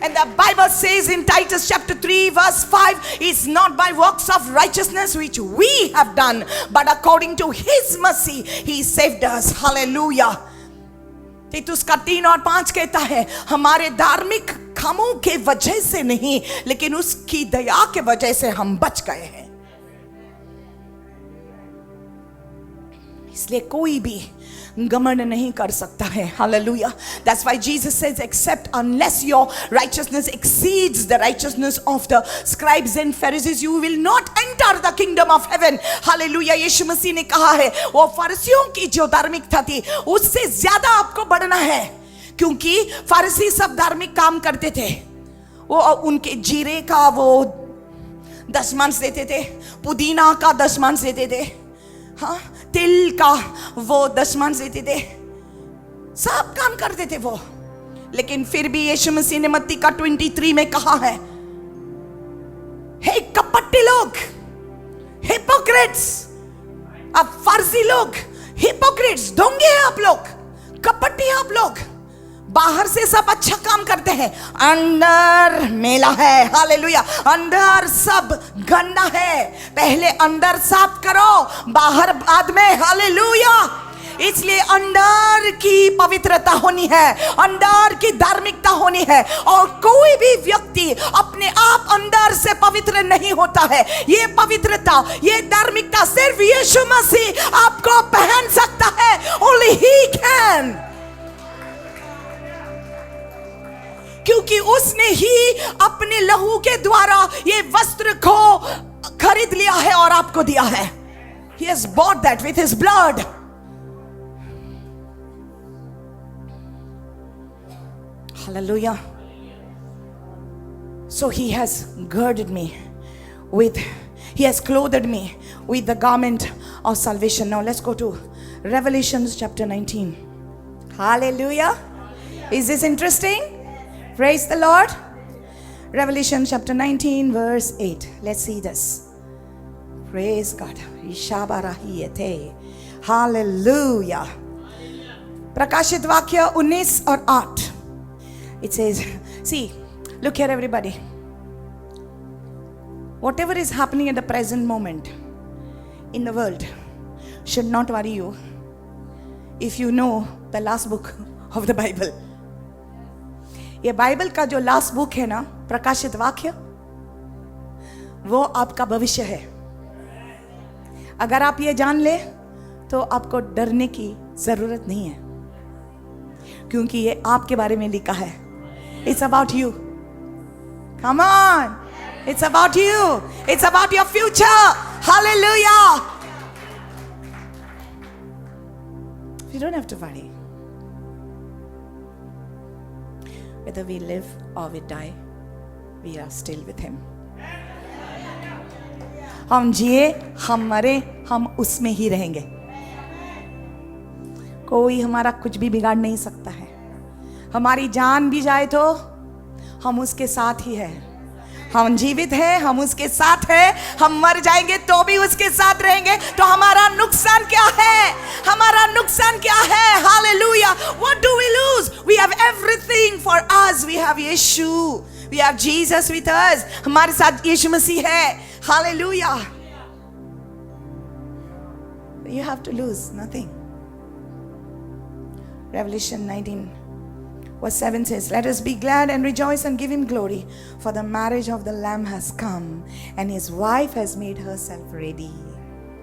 Speaker 1: And the Bible says in Titus chapter 3 verse 5, it's not by works of righteousness which we have done, but according to his mercy he saved us. Hallelujah. तीतुस का 3 और 5 कहता है, हमारे धार्मिक कामों के वजह से नहीं, लेकिन उसकी दया के वजह से हम बच गए हैं। इसलिए कोई भी घमंड नहीं कर सकता है। Hallelujah. That's why Jesus says, except unless your righteousness exceeds the righteousness of the scribes and Pharisees, you will not enter the kingdom of heaven. Hallelujah. यीशु मसीह ने कहा है, वो फरीसियों की जो धार्मिकता थी उससे ज्यादा आपको बढ़ना है, क्योंकि फरीसी सब धार्मिक काम करते थे। वो उनके जीरे का वो दशमांश देते थे, पुदीना का दशमांश देते थे, हाँ, तिल का वो दशमांश देते थे, सब काम करते थे वो। लेकिन फिर भी यीशु मसीह ने मत्ती का 23 में कहा है, हे कपटी लोग, हिपोक्रेट्स, आप फर्जी लोग, हिपोक्रेट्स, ढोंगे हैं आप लोग, कपटी आप लोग, बाहर से सब अच्छा काम करते हैं, अंदर मेला है। हालेलुया। अंदर सब गंदा है। पहले अंदर साफ करो, बाहर बाद में। हालेलुया। इसलिए अंदर की पवित्रता होनी है, अंदर की धार्मिकता होनी है, और कोई भी व्यक्ति अपने आप अंदर से पवित्र नहीं होता है। ये पवित्रता, ये धार्मिकता सिर्फ यीशु मसीह आपको पहन सकता है। Only he can. क्योंकि उसने ही अपने लहू के द्वारा ये वस्त्र को खरीद लिया है और आपको दिया है। He has bought that with his blood. Hallelujah. So he has girded me with, he has clothed me with the garment of salvation. Now let's go to Revelation chapter 19. Hallelujah. Is this interesting? Praise the Lord. Revelation chapter 19 verse 8. Let's see this. Praise God. Hallelujah. प्रकाशित वाक्य 19 और 8. It says, see, look here everybody. Whatever is happening at the present moment in the world should not worry you if you know the last book of the Bible. ये Bible का जो last book है ना, प्रकाशित वाक्य, वो आपका भविष्य है। अगर आप ये जान ले तो आपको डरने की जरूरत नहीं है, क्योंकि ये आपके बारे में लिखा है। It's about you. Come on, it's about you, it's about your future. Hallelujah. You don't have to worry whether we live or we die, we are still with him. हम जिए, हम मरे, हम उसमें ही रहेंगे। कोई हमारा कुछ भी बिगाड़ नहीं सकता है। हमारी जान भी जाए तो हम उसके साथ ही है। हम जीवित हैं, हम उसके साथ हैं। हम मर जाएंगे तो भी उसके साथ रहेंगे। तो हमारा नुकसान क्या है? हमारा नुकसान क्या है? Hallelujah. What do we lose? We have everything for us. We have यीशु, we have Jesus with us. हमारे साथ यीशु मसीह है। Hallelujah. You have to lose nothing. Revelation 19 Verse 7 says, let us be glad and rejoice and give him glory, for the marriage of the Lamb has come, and his wife has made herself ready.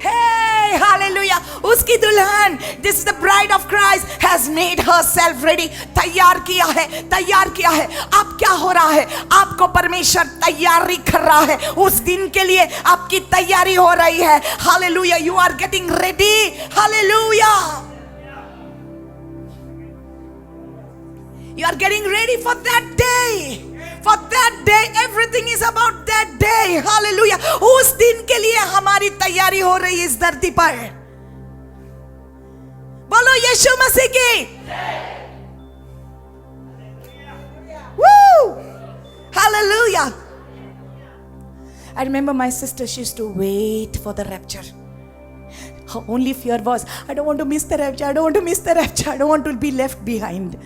Speaker 1: Hey, hallelujah! उसकी दुल्हन, this is the bride of Christ, has made herself ready. तैयार किया है, तैयार किया है। अब क्या हो रहा है? आपको परमेश्वर तैयारी कर रहा है। उस दिन के लिए आपकी तैयारी हो रही है। Hallelujah! You are getting ready. Hallelujah! You are getting ready for that day. For that day, everything is about that day. Hallelujah. उस दिन के लिए हमारी तैयारी हो रही है इस धरती पर। बोलो यीशु मसीह की। Woo! Hallelujah. I remember my sister, she used to wait for the rapture. Her only fear was, I don't want to miss the rapture. I don't want to miss the rapture. I don't want to be left behind.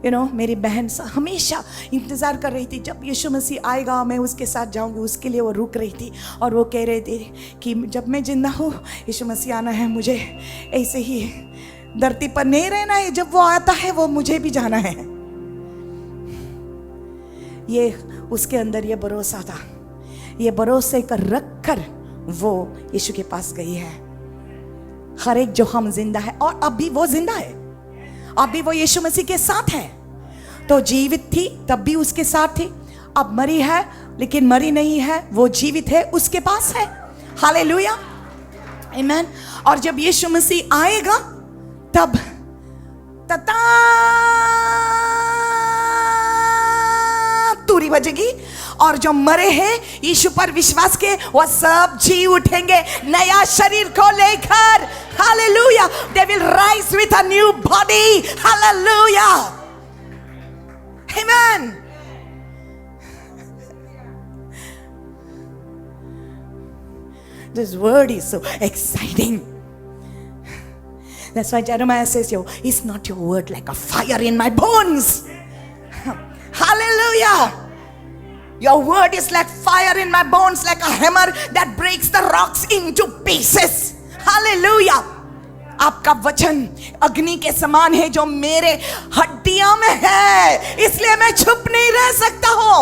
Speaker 1: You know, मेरी बहन हमेशा इंतज़ार कर रही थी जब यीशु मसीह आएगा, मैं उसके साथ जाऊंगी। उसके लिए वो रुक रही थी और वो कह रही थी कि जब मैं जिंदा हूँ, यीशु मसीह आना है, मुझे ऐसे ही धरती पर नहीं रहना है। जब वो आता है, वो मुझे भी जाना है। ये उसके अंदर ये भरोसा था। ये भरोसे कर रख कर वो यीशु के पास गई है। हर एक जो हम जिंदा है, और अभी वो जिंदा है, अभी वो यीशु मसीह के साथ है। तो जीवित थी तब भी उसके साथ थी, अब मरी है लेकिन मरी नहीं है, वो जीवित है, उसके पास है। हालेलुया, आमीन। और जब यीशु मसीह आएगा तब तुरी बजेगी, और जो मरे हैं यीशु पर विश्वास के, वो सब जी उठेंगे नया शरीर को लेकर। Hallelujah. They will rise with a new body. Hallelujah. Amen. This word is so exciting. That's why Jeremiah says, "Yo, is not your word like a fire in my bones?" Hallelujah. Your word is like fire in my bones, like a hammer that breaks the rocks into pieces. Hallelujah. आपका वचन अग्नि के समान है जो मेरे हड्डियों में है, इसलिए मैं छुप नहीं रह सकता हूँ।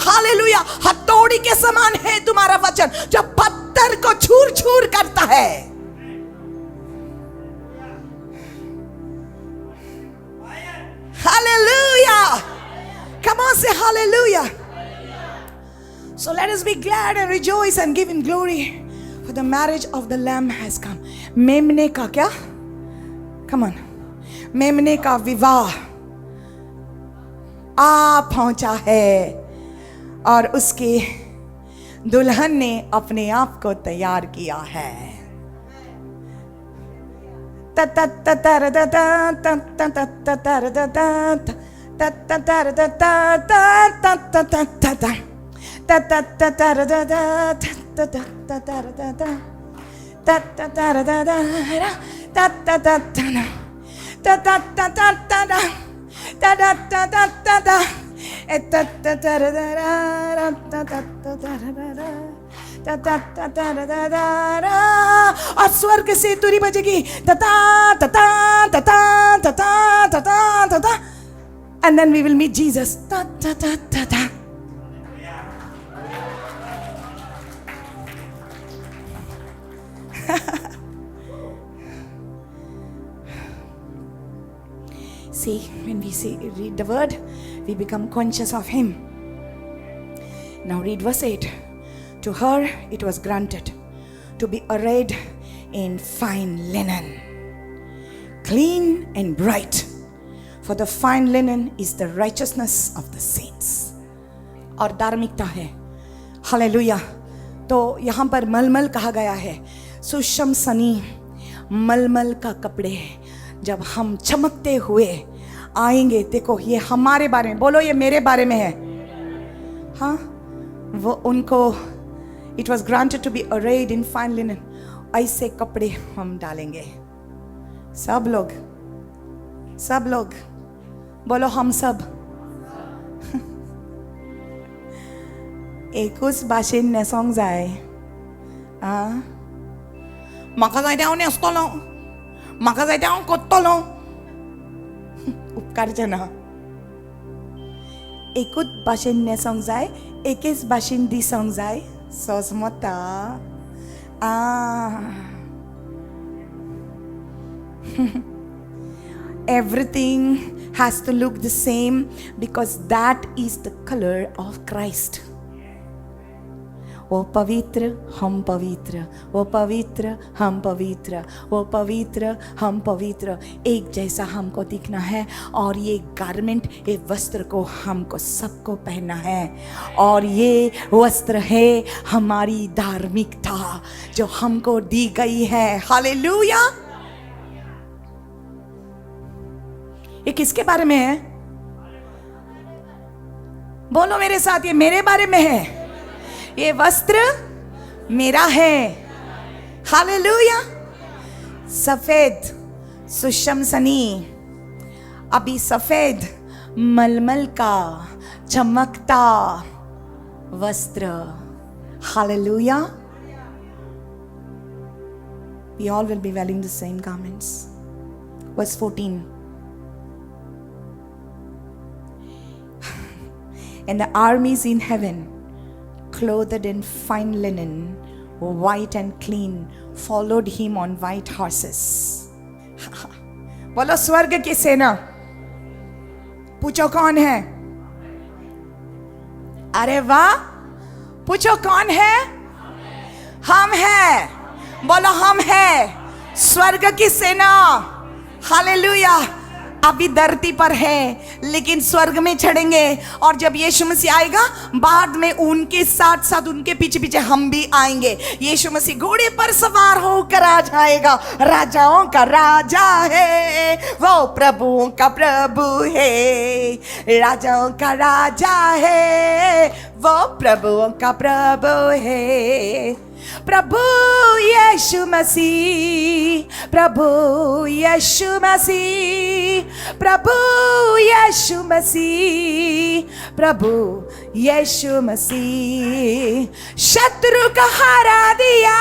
Speaker 1: हालेलुया। हथौड़ी के समान है तुम्हारा वचन जो पत्थर को छूर छूर करता है। Hallelujah. Come on, say hallelujah. So let us be glad and rejoice and give him glory, for the marriage of the Lamb has come. मेमने का क्या? Come on. मेमने का विवाह आ पहुंचा है, और उसके दुल्हन ने अपने आप को तैयार किया है। ता ता ता ता रा रा रा रा, और स्वर्ग से तुरी बजेगी तता तता तता तता तता तता, and then we will meet Jesus. Ta ta ta ta ta. See, when we read the word, we become conscious of Him. Now read verse 8. To her it was granted to be arrayed in fine linen, clean and bright, for the fine linen is the righteousness of the saints. और धार्मिकता है. Hallelujah. तो यहाँ पर मलमल कहा गया है. सुषम सनी मलमल का कपड़े जब हम चमकते हुए आएंगे, देखो ये हमारे बारे में, बोलो ये मेरे बारे में है. हाँ, वो उनको it was granted to be arrayed in fine linen, ऐसे कपड़े हम डालेंगे. सब लोग बोलो हम सब. एकूच भाशेन न्हेसोंक जाय. म्हाका जाय तें हांव न्हेसतलों, म्हाका जाय तें हांव कोत्तलों. उपकारचें ना. एकूच भाशेन न्हेसोंक जाय, एकेच भाशेन दिसोंक जाय. सोजमोता. Everything has to look the same because that is the color of Christ. वो पवित्र हम पवित्र, वो पवित्र हम पवित्र, वो पवित्र हम पवित्र, एक जैसा हमको दिखना है. और ये गारमेंट, ये वस्त्र को हमको सबको पहनना है. और ये वस्त्र है हमारी धार्मिकता जो हमको दी गई है. हालेलुया. ये किसके बारे में है? बोलो मेरे साथ, ये मेरे बारे में है. ये वस्त्र मेरा है. हालेलुया. सफेद सुषम सनी, अभी सफेद मलमल का चमकता वस्त्र. Hallelujah. We all will be wearing the same garments. Verse 14. And the armies in heaven, clothed in fine linen, white and clean, followed him on white horses. बोलो स्वर्ग की सेना. पूछो कौन है? अरे वाह. पूछो कौन है? हम हैं. बोलो हम हैं स्वर्ग की सेना. हालेलुया. अभी धरती पर है लेकिन स्वर्ग में चढ़ेंगे. और जब यीशु मसीह आएगा, बाद में उनके साथ साथ उनके पीछे पीछे हम भी आएंगे. यीशु मसीह घोड़े पर सवार होकर आ जाएगा. राजाओं का राजा है वो, प्रभुओं का प्रभु है. राजाओं का राजा है वो, प्रभुओं का प्रभु है. प्रभु यीशु मसीह, प्रभु यीशु मसीह, प्रभु यीशु मसीह, प्रभु यीशु मसीह. शत्रु को हरा दिया,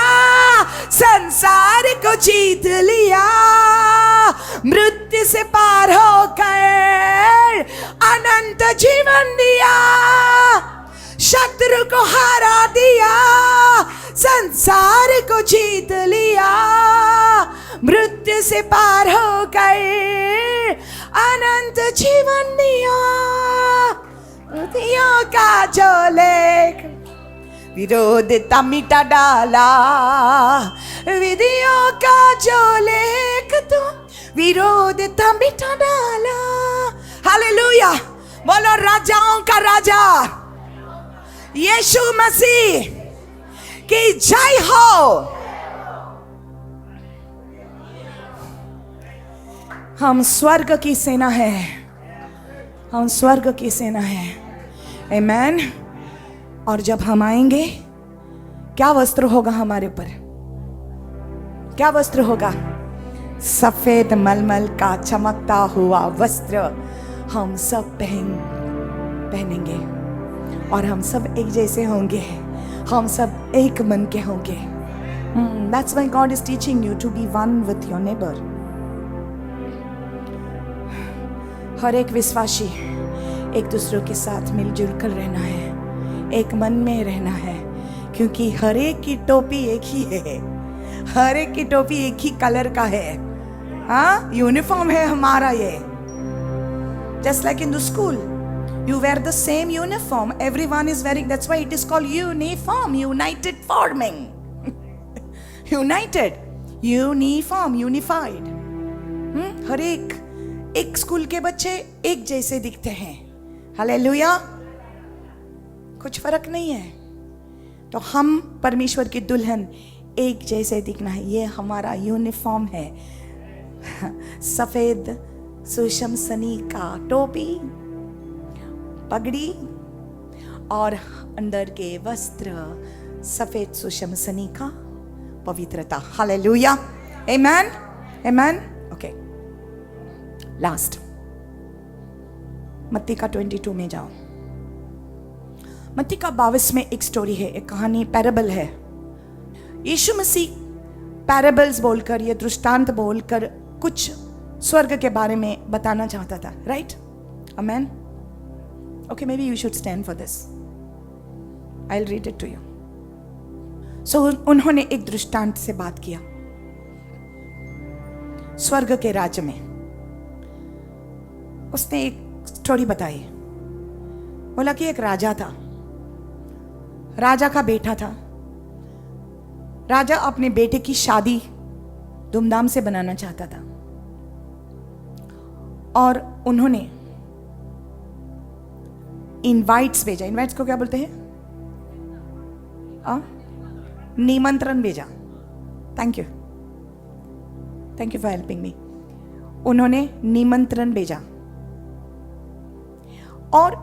Speaker 1: संसार को जीत लिया, मृत्यु से पार होकर अनंत जीवन दिया. शत्रु को हरा दिया, संसार को जीत लिया, मृत्यु से पार होकर अनंत जीवन दिया. विरोधियों का जो लेख विरोधिता मिटा डाला, विधियों का जो लेख तो विरोधिता मिटा डाला. हालेलुया. बोलो राजाओं का राजा यीशु मसीह की जय हो. हम स्वर्ग की सेना है. हम स्वर्ग की सेना है. आमेन. और जब हम आएंगे, क्या वस्त्र होगा हमारे ऊपर? क्या वस्त्र होगा? सफेद मलमल का चमकता हुआ वस्त्र हम सब पहनेंगे. और हम सब एक जैसे होंगे. हम सब एक मन के होंगे. That's why God is teaching you to be one with your neighbor. हर एक विश्वासी एक दूसरों के साथ मिलजुल कर रहना है, एक मन में रहना है, क्योंकि हर एक की टोपी एक ही है, हर एक की टोपी एक ही कलर का है. हाँ, यूनिफॉर्म है हमारा ये. Just like in the school, you wear the same uniform. Everyone is wearing. That's why it is called uniform. United forming. United, uniform, unified. हर एक स्कूल के बच्चे एक जैसे दिखते हैं. हालेलुया. कुछ फर्क नहीं है. तो हम परमेश्वर की दुल्हन एक जैसे दिखना है, ये हमारा यूनिफॉर्म है. सफेद सुशमसनी का टोपी, पगड़ी और अंदर के वस्त्र सफेद सुशमसनी का पवित्रता. हालेलुया. आमेन. आमेन. ओके, लास्ट मत्ती का 22 में जाओ. मत्ती का 22 में एक स्टोरी है, एक कहानी, पैराबल है. यीशु मसीह पैराबल्स बोलकर, ये दृष्टांत बोलकर कुछ स्वर्ग के बारे में बताना चाहता था. Right? Amen. Okay, may be you should stand for this. I will read it to you. So उन्होंने एक दृष्टांत से बात किया. स्वर्ग के राज्य में उसने एक स्टोरी बताई. बोला कि एक राजा था, राजा का बेटा था. राजा अपने बेटे की शादी धूमधाम से बनाना चाहता था और उन्होंने इनवाइट्स भेजा. इनवाइट्स को क्या बोलते हैं? निमंत्रण भेजा. Thank you for helping me. उन्होंने निमंत्रण भेजा और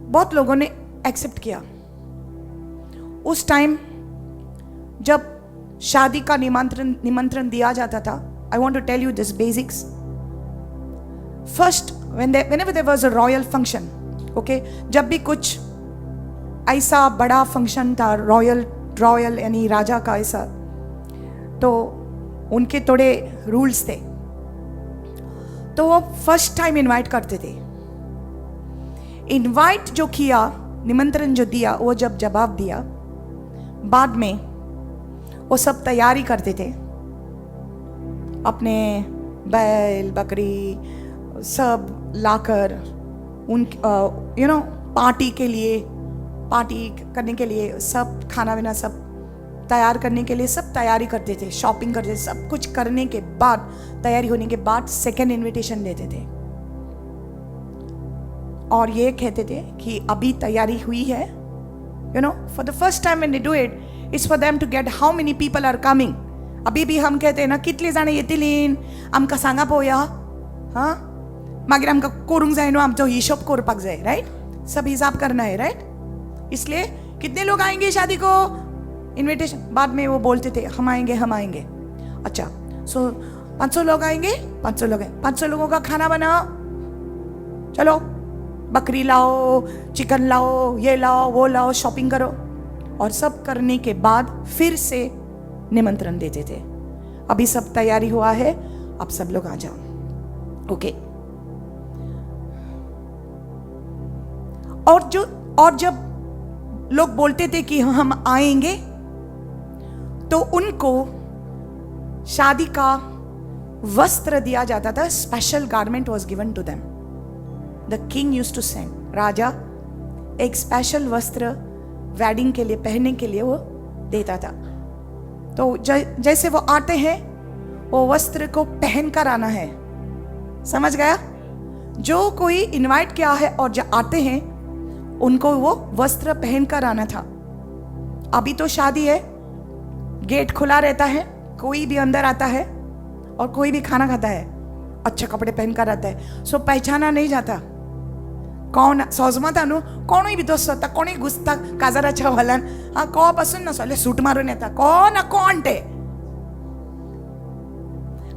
Speaker 1: बहुत लोगों ने एक्सेप्ट किया. उस टाइम जब शादी का निमंत्रण दिया जाता था, I want to tell you this basics. First, whenever there was a royal function, okay, जब भी कुछ ऐसा बड़ा फंक्शन था, रॉयल यानी राजा का ऐसा, तो उनके थोड़े रूल्स थे. तो वो फर्स्ट टाइम इनवाइट करते थे. इनवाइट जो किया, निमंत्रण जो दिया, वो जब जवाब दिया, बाद में वो सब तैयारी करते थे. अपने बैल बकरी सब लाकर उन पार्टी करने के लिए सब खाना वाना सब तैयार करने के लिए सब तैयारी करते थे. शॉपिंग करते थे. सब कुछ करने के बाद, तैयारी होने के बाद सेकेंड इनविटेशन देते थे और ये कहते थे कि अभी तैयारी हुई है. For the first time when they do it, it's for them to get how many people are coming. अभी भी हम कहते हैं ना, कितले जाणे येतलीं, आमकां सांगा पळोवया. हां, मागीर आमकां करूंक जाय न्हू, आमचो हिशोब करपाक जाय. राइट? सब हिसाब करना है. राइट? इसलिए कितने लोग आएंगे शादी को, इनविटेशन. बाद में वो बोलते थे हम आएंगे. अच्छा, सो 500 लोग आएंगे, 500 लोग हैं, 500 लोगों का खाना बनाओ. चलो, बकरी लाओ, चिकन लाओ, ये लाओ, वो लाओ, शॉपिंग करो. और सब करने के बाद फिर से निमंत्रण देते थे. अभी सब तैयारी हुआ है, अब सब लोग आ जाओ. ओके. और जब लोग बोलते थे कि हम आएंगे, तो उनको शादी का वस्त्र दिया जाता था. Special garment was given to them. The king used to send. राजा एक स्पेशल वस्त्र वेडिंग के लिए पहनने के लिए वो देता था. तो जैसे वो आते हैं, वो वस्त्र को पहन कर आना है. समझ गया? जो कोई इनवाइट किया है और जो आते हैं, उनको वो वस्त्र पहन कर आना था. अभी तो शादी है, गेट खुला रहता है, कोई भी अंदर आता है और कोई भी खाना खाता है, अच्छे कपड़े पहन कर आता है. सो पहचाना नहीं जाता कोण सोजमता न्हू. कोणूय भितर सरता, कोणूय घुसता काजाराच्या हॉलान. कवापासून नासले सूट मारून येता, कोण ते.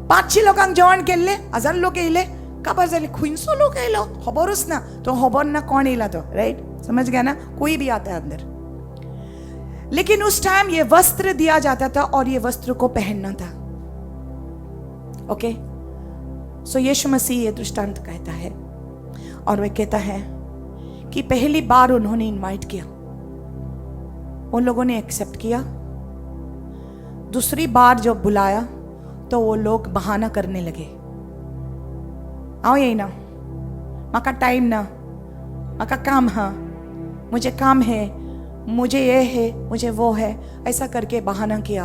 Speaker 1: 500 लोकांक जेवण केल्ले, 1000 लोक येयले, काबार जाले. खुंयचो लोक येयलो खबरूच ना. तो खबर ना कोण येयला तो. राइट? समझ गया ना? कोई भी आता है अंदर. लेकिन उस टाइम ये वस्त्र दिया जाता था और ये वस्त्र को पहनना था। ओके, सो यीशु मसीह ये दृष्टांत कहता है और वह कहता है कि पहली बार उन्होंने इनवाइट किया, उन लोगों ने एक्सेप्ट किया। दूसरी बार जब बुलाया तो वो लोग बहाना करने लगे, आओ यही ना, माका टाइम ना, माका काम है, मुझे काम है, मुझे ये है, मुझे वो है, ऐसा करके बहाना किया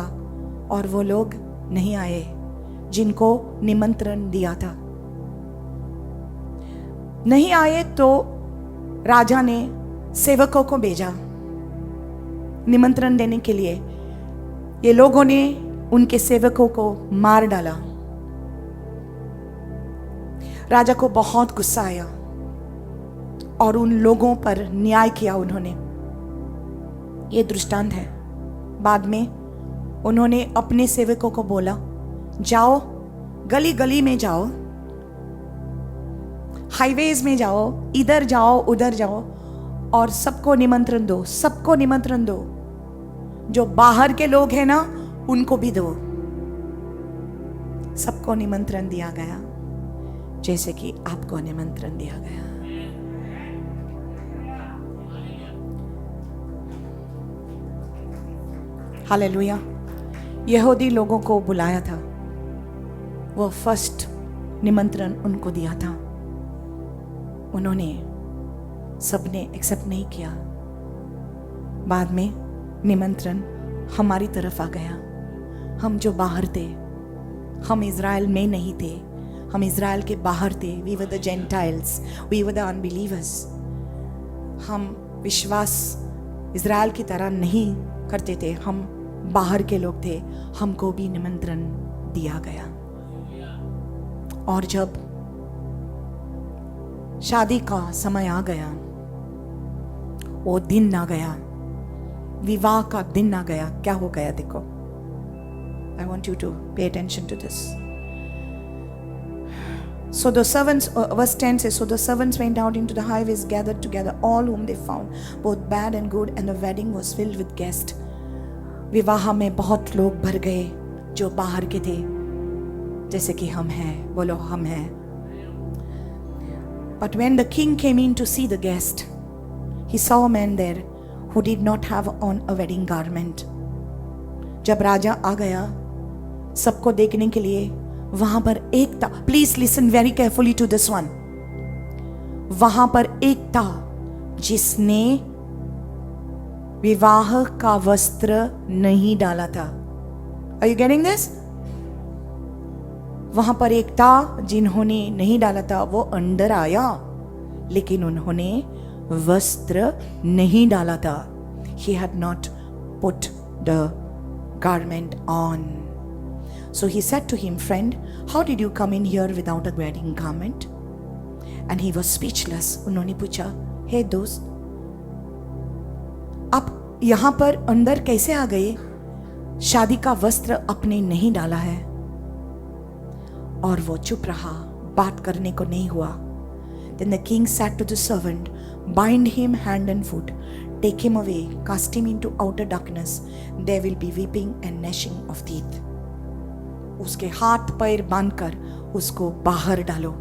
Speaker 1: और वो लोग नहीं आए जिनको निमंत्रण दिया था। नहीं आए तो राजा ने सेवकों को भेजा निमंत्रण देने के लिए। ये लोगों ने उनके सेवकों को मार डाला। राजा को बहुत गुस्सा आया और उन लोगों पर न्याय किया उन्होंने। ये दृष्टांत है। बाद में उन्होंने अपने सेवकों को बोला, जाओ गली गली में जाओ, हाईवेज में जाओ, इधर जाओ उधर जाओ और सबको निमंत्रण दो, सबको निमंत्रण दो। जो बाहर के लोग हैं ना उनको भी दो। सबको निमंत्रण दिया गया जैसे कि आपको निमंत्रण दिया गया। हालेलुया। यहूदी लोगों को बुलाया था, वो फर्स्ट निमंत्रण उनको दिया था, उन्होंने सबने एक्सेप्ट नहीं किया। बाद में निमंत्रण हमारी तरफ आ गया। हम जो बाहर थे, हम इज़राइल में नहीं थे, हम इज़राइल के बाहर थे। We were the gentiles, we were the unbelievers. हम विश्वास इज़राइल की तरह नहीं करते थे, हम बाहर के लोग थे। हमको भी निमंत्रण दिया गया। और जब शादी का समय आ गया, वो दिन आ गया, विवाह का दिन आ गया, क्या हो गया देखो। I want you to pay attention to this. So the servants, verse 10 says, so the servants went out into the highways, gathered together all whom they found, both bad and good, and the wedding was filled with guests. विवाह में बहुत लोग भर गए जो बाहर के थे, जैसे कि हम हैं, बोलो हम हैं। But when the king came in to see the guest, he saw a man there who did not have on a wedding garment. जब राजा आ गया सबको देखने के लिए, वहां पर एक था, please listen very carefully to this one, वहां पर एक था जिसने विवाह का वस्त्र नहीं डाला था। Are you getting this? वहां पर एक था जिन्होंने नहीं डाला था, वो अंदर आया लेकिन उन्होंने वस्त्र नहीं डाला था। He had not put the garment on. So he said to him, friend, how did you come in here without a wedding garment? And he was speechless. उन्होंने पूछा, हे दोस्त, आप यहां पर अंदर कैसे आ गए? शादी का वस्त्र अपने नहीं डाला है। और वो चुप रहा, बात करने को नहीं हुआ। Then the king said to the servant, bind him hand and foot, take him away, cast him into outer darkness, there will be weeping and gnashing of teeth. उसके हाथ पैर बांधकर उसको बाहर डालो,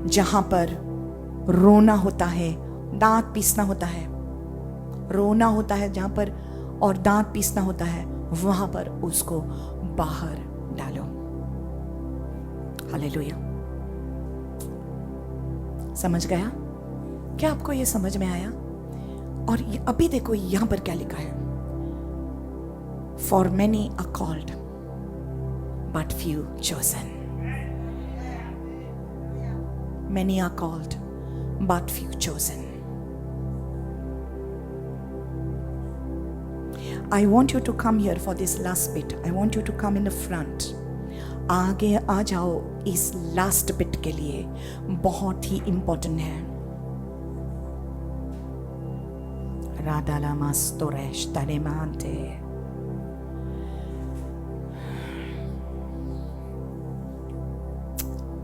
Speaker 1: जहां पर रोना होता है, दांत पीसना होता है, रोना होता है जहां पर और दांत पीसना होता है, वहां पर उसको बाहर डालो। हालेलुया। समझ गया? क्या आपको ये समझ में आया? और अभी देखो यहां पर क्या लिखा है, for many are called but few chosen. Many are called, but few chosen. I want you to come here for this last bit. I want you to come in the front. आगे आ जाओ इस last bit के लिए, बहुत ही important है। राधाला मास्तोरेश तारे मानते।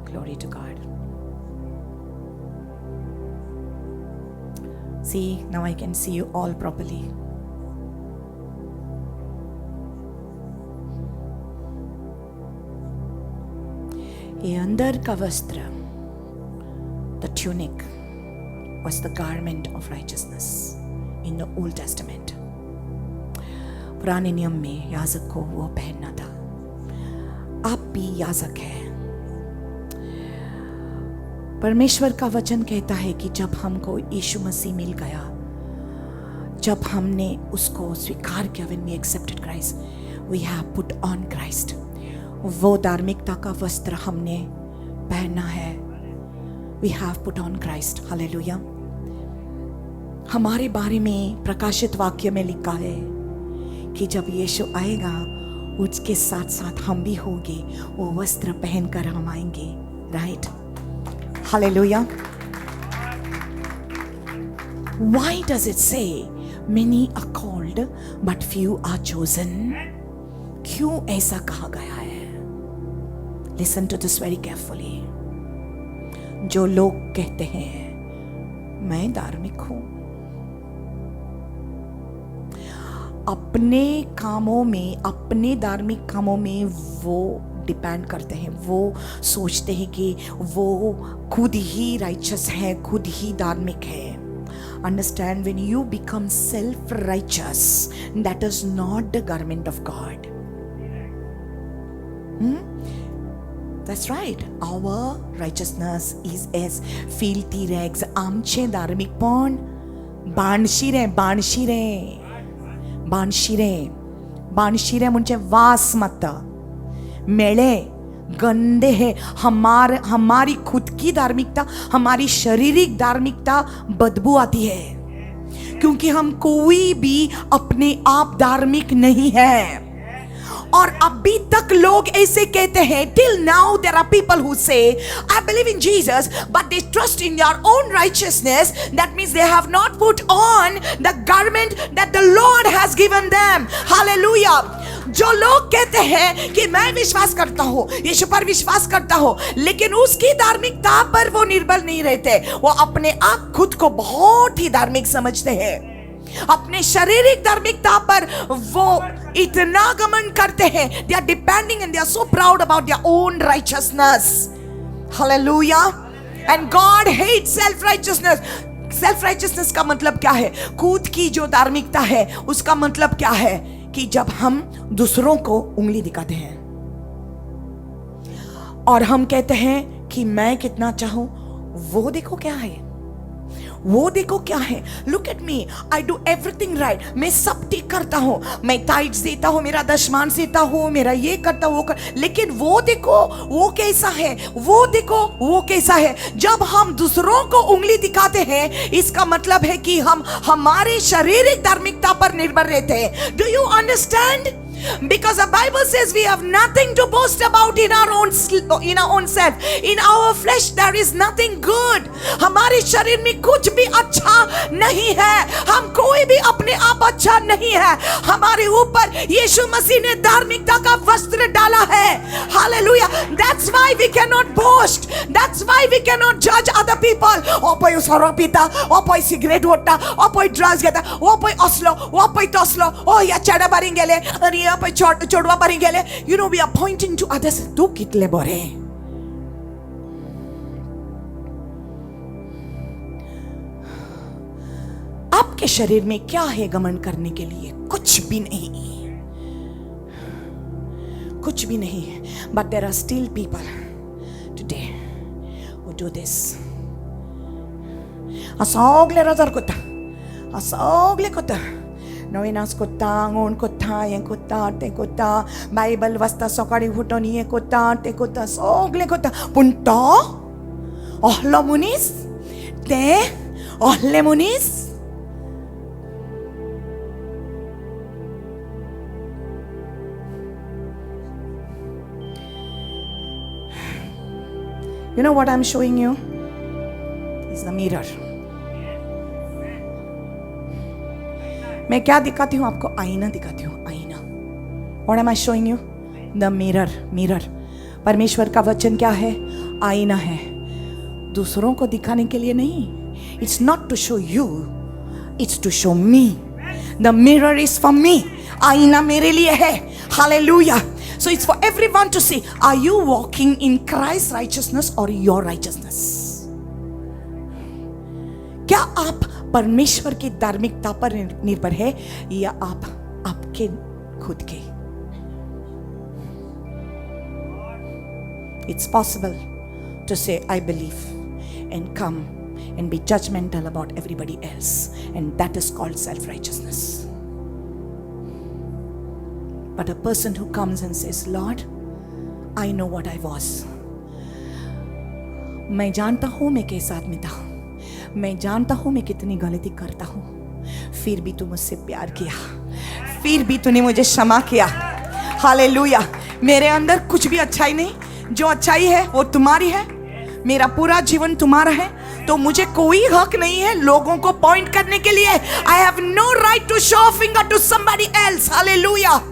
Speaker 1: Glory to God. See, now I can see you all properly. ये अंदर का वस्त्र, the tunic was the garment of righteousness in the Old Testament. पुराने नियम में याजक को वो पहनना था. आप भी याजक है. परमेश्वर का वचन कहता है कि जब हमको यीशु मसीह मिल गया, जब हमने उसको स्वीकार किया, when we accepted Christ, we have put on Christ. वो धार्मिकता का वस्त्र हमने पहना है. We have put on Christ. Hallelujah. हमारे बारे में प्रकाशित वाक्य में लिखा है कि जब यीशु आएगा, उसके साथ साथ हम भी होंगे. वो वस्त्र पहनकर हम आएंगे. Right? Hallelujah. Why does it say many are called but few are chosen? क्यों ऐसा कहा गया है? Listen to this very carefully. जो लोग कहते हैं मैं धार्मिक हूं, अपने कामों में, अपने धार्मिक कामों में वो डिपेंड करते हैं. वो सोचते हैं कि वो खुद ही राइचस है, खुद ही धार्मिक है. Understand, when you become self-righteous, that is not the garment of God. That's right. Our righteousness is as filthy rags. आमचे धार्मिकपण बाणशिरे म्हणजे वास मत मेले गंदे है. हमारी खुद की धार्मिकता, हमारी शारीरिक धार्मिकता बदबू आती है, क्योंकि हम कोई भी अपने आप धार्मिक नहीं है. और अभी तक लोग ऐसे कहते हैं. Till now there are people who say I believe in Jesus but they trust in their own righteousness. That means they have not put on the garment that the Lord has given them. Hallelujah. जो लोग कहते हैं कि मैं विश्वास करता हूँ, यीशु पर विश्वास करता हूँ, लेकिन उसकी धार्मिकता पर वो निर्भर नहीं रहते. वो अपने आप खुद को बहुत ही धार्मिक समझते हैं. अपने शारीरिक धार्मिकता पर वो इतना घमंड करते हैं. They are depending and they are so proud about their own righteousness. Hallelujah. And God hates self-righteousness. Self-righteousness का मतलब क्या है? खुद की जो धार्मिकता है उसका मतलब क्या है? कि जब हम दूसरों को उंगली दिखाते हैं और हम कहते हैं कि मैं कितना चाहूं, वो देखो क्या है, वो देखो क्या है. Look at me, I do everything right. मैं सब ठीक करता हूं, मैं टाइट्स देता हूं, मेरा दशमान देता हूं, मेरा ये करता हूं, वो कर, लेकिन वो देखो वो कैसा है, वो देखो वो कैसा है. जब हम दूसरों को उंगली दिखाते हैं, इसका मतलब है कि हम हमारे शारीरिक धार्मिकता पर निर्भर रहते हैं. Do you understand? Because the Bible says we have nothing to boast about in our own self. In our flesh there is nothing good. हमारे शरीर में कुछ भी अच्छा नहीं है. हम कोई भी अपने आप अच्छा नहीं है. हमारे ऊपर यीशु मसीह ने धार्मिकता का वस्त्र डाला है. Hallelujah. That's why we cannot boast. That's why we cannot judge other people. ओ कोई सरो पीता, ओ कोई सिगरेट ओटता, ओ कोई ड्रग्स घेता, ओ कोई असलो, ओ कोई तसलो, ओ या चढा बारी गेले आणि या कोई छोडवा बारी गेले. You know, we are pointing to others. तू कितले बरे. आपके शरीर में क्या है घमंड करने के लिए? कुछ भी नहीं, कुछ भी नहीं है. But there are still people today who do this. असोगले रजर कुत्ता, असोगले कुत्ता, नवीनास कुत्ता, अंगोण कुत्ता, ये कुत्ता, ते कुत्ता, बाइबल वाचता सकाळी उठून ये कुत्ता, ते कुत्ता, सगळे कुत्ता. पूण तो ohlo मुनीस, ते ohले मुनीस. You know what I'm showing you? Is the mirror. मैं क्या दिखाती हूँ आपको? आईना दिखाती हूँ, आईना. What am I showing you? The mirror, mirror. परमेश्वर का वचन क्या है? आईना है. दूसरों को दिखाने के लिए नहीं. It's not to show you, it's to show me. The mirror is for me. आईना मेरे लिए है. Hallelujah. So it's for everyone to see, are you walking in Christ's righteousness or your righteousness? क्या आप परमेश्वर की धार्मिकता पर निर्भर है या आप आपके खुद के? It's possible to say I believe and come and be judgmental about everybody else, and that is called self-righteousness. But a person who comes and says, Lord, I know what I was. मैं जानता हूं मैं कैसा आदमी था, मैं जानता हूं मैं कितनी गलती करता हूं, फिर भी तू मुझसे प्यार किया, फिर भी तूने मुझे क्षमा किया. हालेलुया. मेरे अंदर कुछ भी अच्छाई नहीं, जो अच्छाई है वो तुम्हारी है, मेरा पूरा जीवन तुम्हारा है, तो मुझे कोई हक नहीं है लोगों को पॉइंट करने के लिए. I have no right to show finger to somebody else. Hallelujah.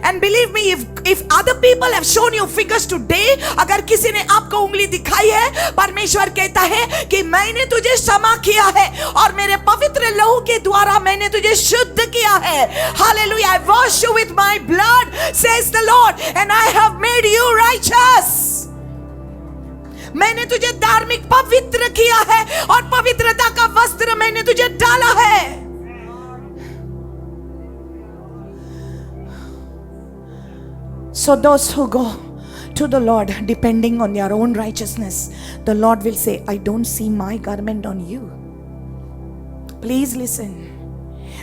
Speaker 1: And believe me, if other people have shown you fingers today, अगर किसी ने आपको उंगली दिखाई है, परमेश्वर कहता है कि मैंने तुझे क्षमा किया है और मेरे पवित्र लहू के द्वारा मैंने तुझे शुद्ध किया है. Hallelujah. I wash you with my blood, says the Lord, and I have made you righteous. मैंने तुझे धार्मिक पवित्र किया है और पवित्रता का वस्त्र मैंने तुझे डाला है. So those who go to the Lord depending on their own righteousness, the Lord will say, I don't see my garment on you. Please listen.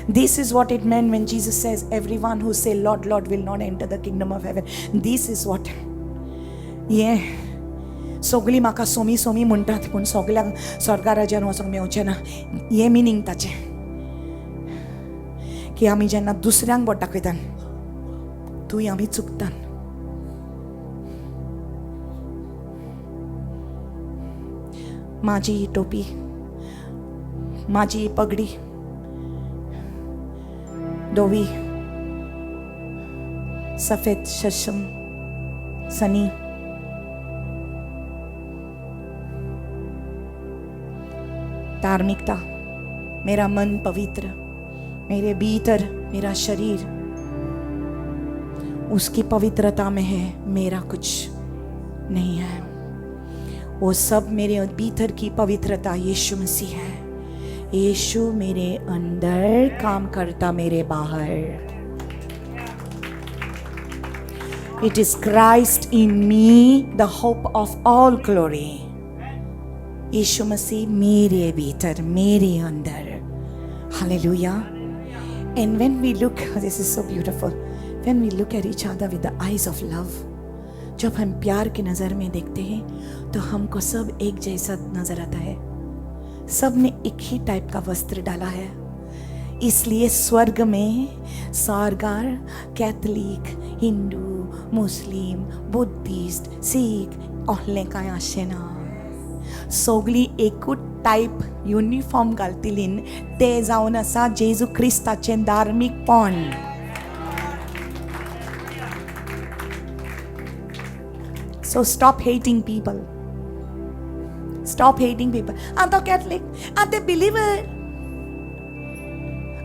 Speaker 1: This is what it meant when Jesus says, everyone who say Lord, Lord will not enter the kingdom of heaven. This is what. सोगली म्हाका सोमी सोमी म्हणटात पूण सगळ्यांक स्वर्गा राज्यान वचूंक मेळचें ना. हे meaning ताचें की आमी जेन्ना दुसऱ्यांक बोट दाखयतात थंय आमी चुकतात. माझी ही टोपी, माझी ही पगडी, धोवी, सफेद शशम, सनी, धार्मिकता, मेरा मन पवित्र, मेरे भीतर मेरा शरीर उसकी पवित्रता में है, मेरा कुछ नहीं है. वो सब मेरे भीतर की पवित्रता यीशु मसीह है. यीशु मेरे अंदर काम करता मेरे बाहर. It is Christ in me, the hope of all glory. यीशु मसीह मेरे भीतर, मेरे अंदर. Hallelujah. And when we look, this is so beautiful, when we look at each other with the eyes of love, जब हम प्यार की नज़र में देखते हैं तो हमको सब एक जैसा नजर आता है. सब ने एक ही टाइप का वस्त्र डाला है. इसलिए स्वर्ग में सारगार, कैथलिक, हिंदू, मुस्लिम, बुद्धिस्ट, सिख ohlen काय असचे ना. सगळी एकूच टाइप युनिफॉर्म घालतलीन ते जावन आसा जेजू क्रिस्ताचें धार्मिकपण. So stop hating people. Stop hating people. I'm the Catholic, I'm the believer,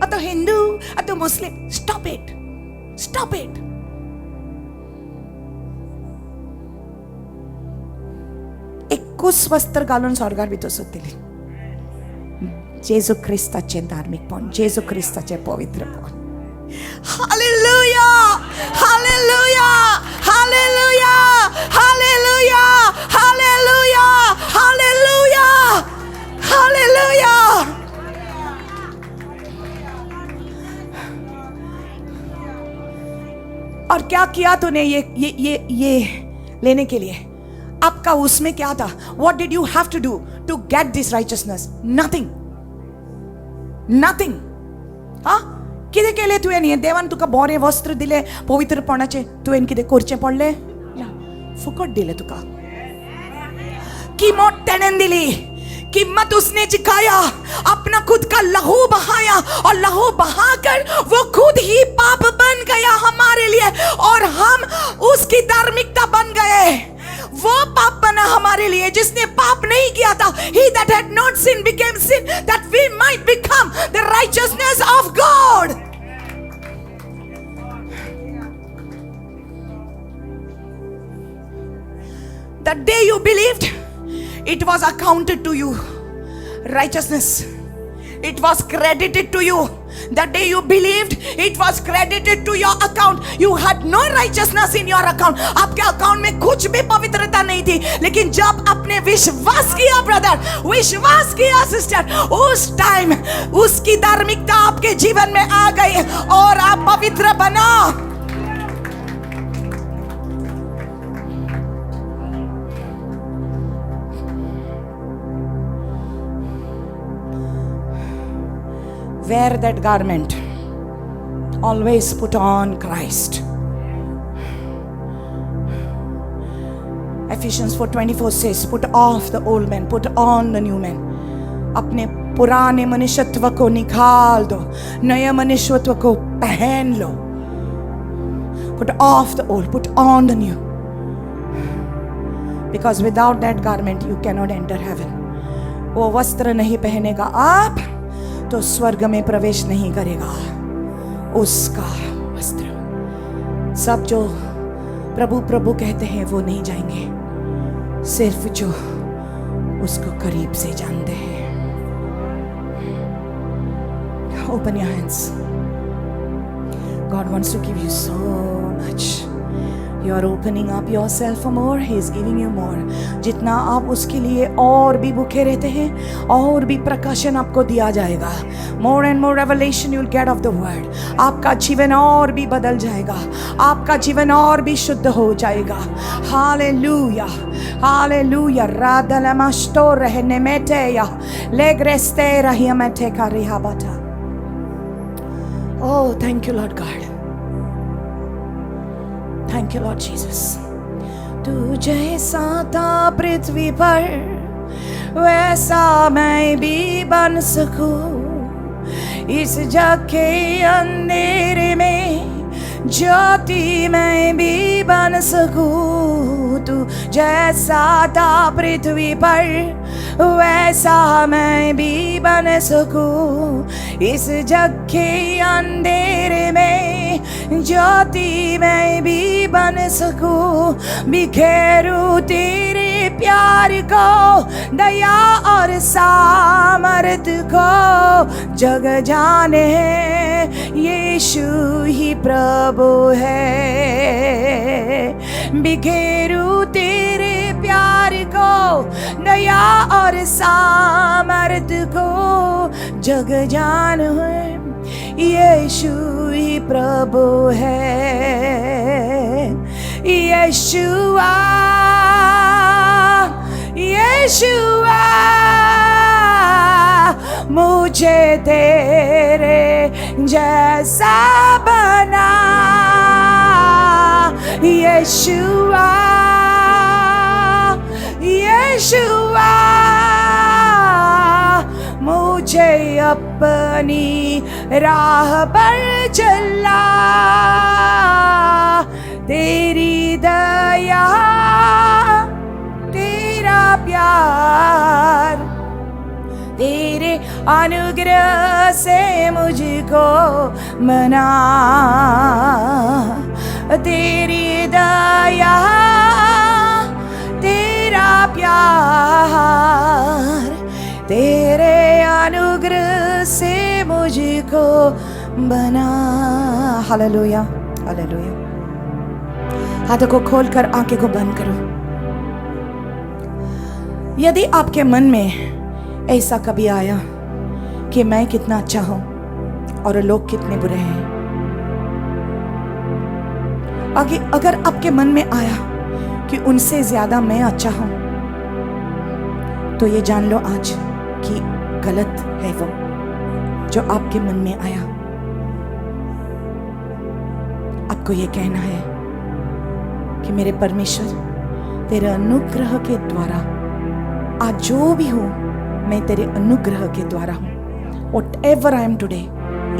Speaker 1: I'm the Hindu, I'm the Muslim. Stop it. Stop it. एकूच वस्त्र घालून स्वर्गार भितर सरतली. जेजू क्रिस्ताचें धार्मिकपण, जेजू क्रिस्ताचें पवित्रपण. Hallelujah! Hallelujah! Hallelujah! Hallelujah! Hallelujah! Hallelujah! Hallelujah! और क्या किया तूने ये लेने के लिए? आपका उसमें क्या था? What did you have to do to get this righteousness? Nothing. Nothing. हाँ? कितें केलें तुवें? न्ही देवान तुका बरें वस्त्र दिलें पवित्रपणाचें, तुवें कितें करचें पडलें? फुकट दिलें तुका. कीमत तेणेन दिली, कीमत उसने चुकाया, अपना खुद का लहू बहाया और लहू बहाकर वो खुद ही पाप बन गया हमारे लिए और हम उसकी धार्मिकता बन गए. वो पाप बना हमारे लिए जिसने पाप नहीं किया था. He that had not sinned became sin that we might become the righteousness of God. The day you believed, it was accounted to you. Righteousness. It was credited to you. The day you believed, it was credited to your account. You had no righteousness in your account. आपके account में कुछ भी पवित्रता नहीं थी, लेकिन जब आपने विश्वास किया ब्रदर, विश्वास किया सिस्टर, उस टाइम उसकी धार्मिकता आपके जीवन में आ गई और आप पवित्र बना. Wear that garment. Always put on Christ. Ephesians 4:24 says, put off the old man, put on the new man. अपने पुराने मनुष्यत्व को निकाल दो, नए मनुष्यत्व को पहन लो. Put off the old, put on the new. Because without that garment you cannot enter heaven. वो वस्त्र नहीं पहनेगा आप तो स्वर्ग में प्रवेश नहीं करेगा. उसका वस्त्र. सब जो प्रभु प्रभु कहते हैं वो नहीं जाएंगे, सिर्फ जो उसको करीब से जानते हैं. Open your hands. God wants to give you so much. You are opening up yourself for more. He is giving you more. जितना आप उसके लिए और भी भूखे रहते हैं, और भी प्रकाशन आपको दिया जाएगा. More and more revelation you will get of the word. आपका जीवन और भी बदल जाएगा, आपका जीवन और भी शुद्ध हो जाएगा. Hallelujah, Hallelujah. Radalamastor rehenemeteya legreste rahiamete karihabata. Oh, thank you, Lord God. Thank you, Lord Jesus. तू जैसा था पृथ्वी पर, वैसा मैं भी बन सकूं. इस जग के अंधेरे में ज्योति मैं भी बन सकूं. तू जैसा था पृथ्वी पर, वैसा मैं भी बन सकूं. इस जग के अंधेरे में ज्योति मैं भी बन सकूं. बिखेरूं तेरे प्यार को, दया और सामर्थ को. जग जाने यीशु ही प्रभु है. बिखेरूं तेरे प्यार को, दया और सामर्थ को. जग जान है यीशु ही प्रभु है. यीशुआ, यीशुआ, मुझे तेरे जैसा बना. यीशुआ, यीशुआ, मुझे अपनी राह पर चला. तेरी दया, तेरा प्यार, तेरे अनुग्रह से मुझको बना. तेरी दया, तेरा प्यार, तेरे अनुग्रह से मुझको बना. Hallelujah, hallelujah. हाथों को खोलकर आंखें को बंद करो. यदि आपके मन में ऐसा कभी आया कि मैं कितना अच्छा हूं और लोग कितने बुरे हैं, अगर आपके मन में आया कि उनसे ज्यादा मैं अच्छा हूं, तो ये जान लो आज कि गलत है वो जो आपके मन में आया. आपको ये कहना है कि मेरे परमेश्वर, तेरे अनुग्रह के द्वारा आज जो भी हूं, मैं तेरे अनुग्रह के द्वारा हूं. Whatever I am today,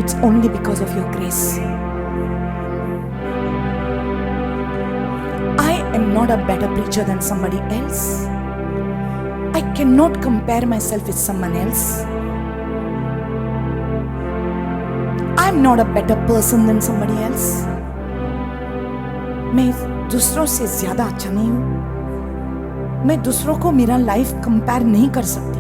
Speaker 1: it's only because of your grace. I am not a better preacher than somebody else. I cannot compare myself with someone else. I'm not a better person than somebody else. मैं दूसरों से ज्यादा अच्छा नहीं हूं. मैं दूसरों को मेरा लाइफ कंपेयर नहीं कर सकती।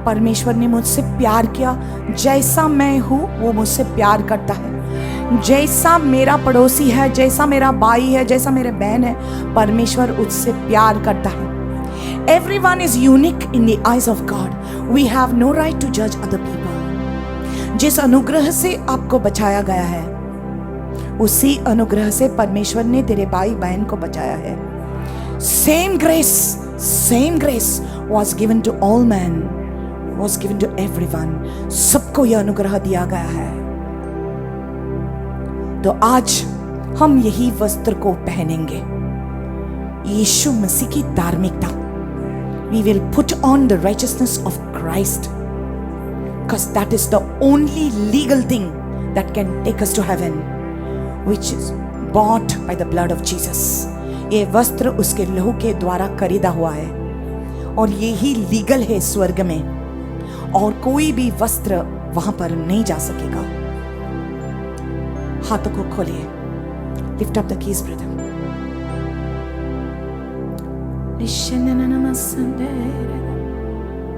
Speaker 1: परमेश्वर ने मुझसे प्यार किया, जैसा मैं हूँ वो मुझसे प्यार करता है। जैसा मेरा पड़ोसी है, जैसा मेरा भाई है, जैसा मेरे बहन है, परमेश्वर उससे प्यार करता है। Everyone is unique in the eyes of God. We have no right to judge other people. जिस अनुग्रह से आपको बचाया गया है, उसी अनुग्रह से परमेश्वर ने तेरे भाई बहन को बचाया है। Same grace was given to all men, was given to everyone. सबको यह अनुग्रह दिया गया है। तो आज हम यही वस्त्र को पहनेंगे, यीशु मसीह की धार्मिकता। We will put on the righteousness of Christ, because that is the only legal thing that can take us to heaven, which is bought by the blood of Jesus. ये वस्त्र उसके लहू के द्वारा खरीदा हुआ है और यही लीगल है स्वर्ग में, और कोई भी वस्त्र वहां पर नहीं जा सकेगा। हाथों को खोलिए, lift up the keys brother.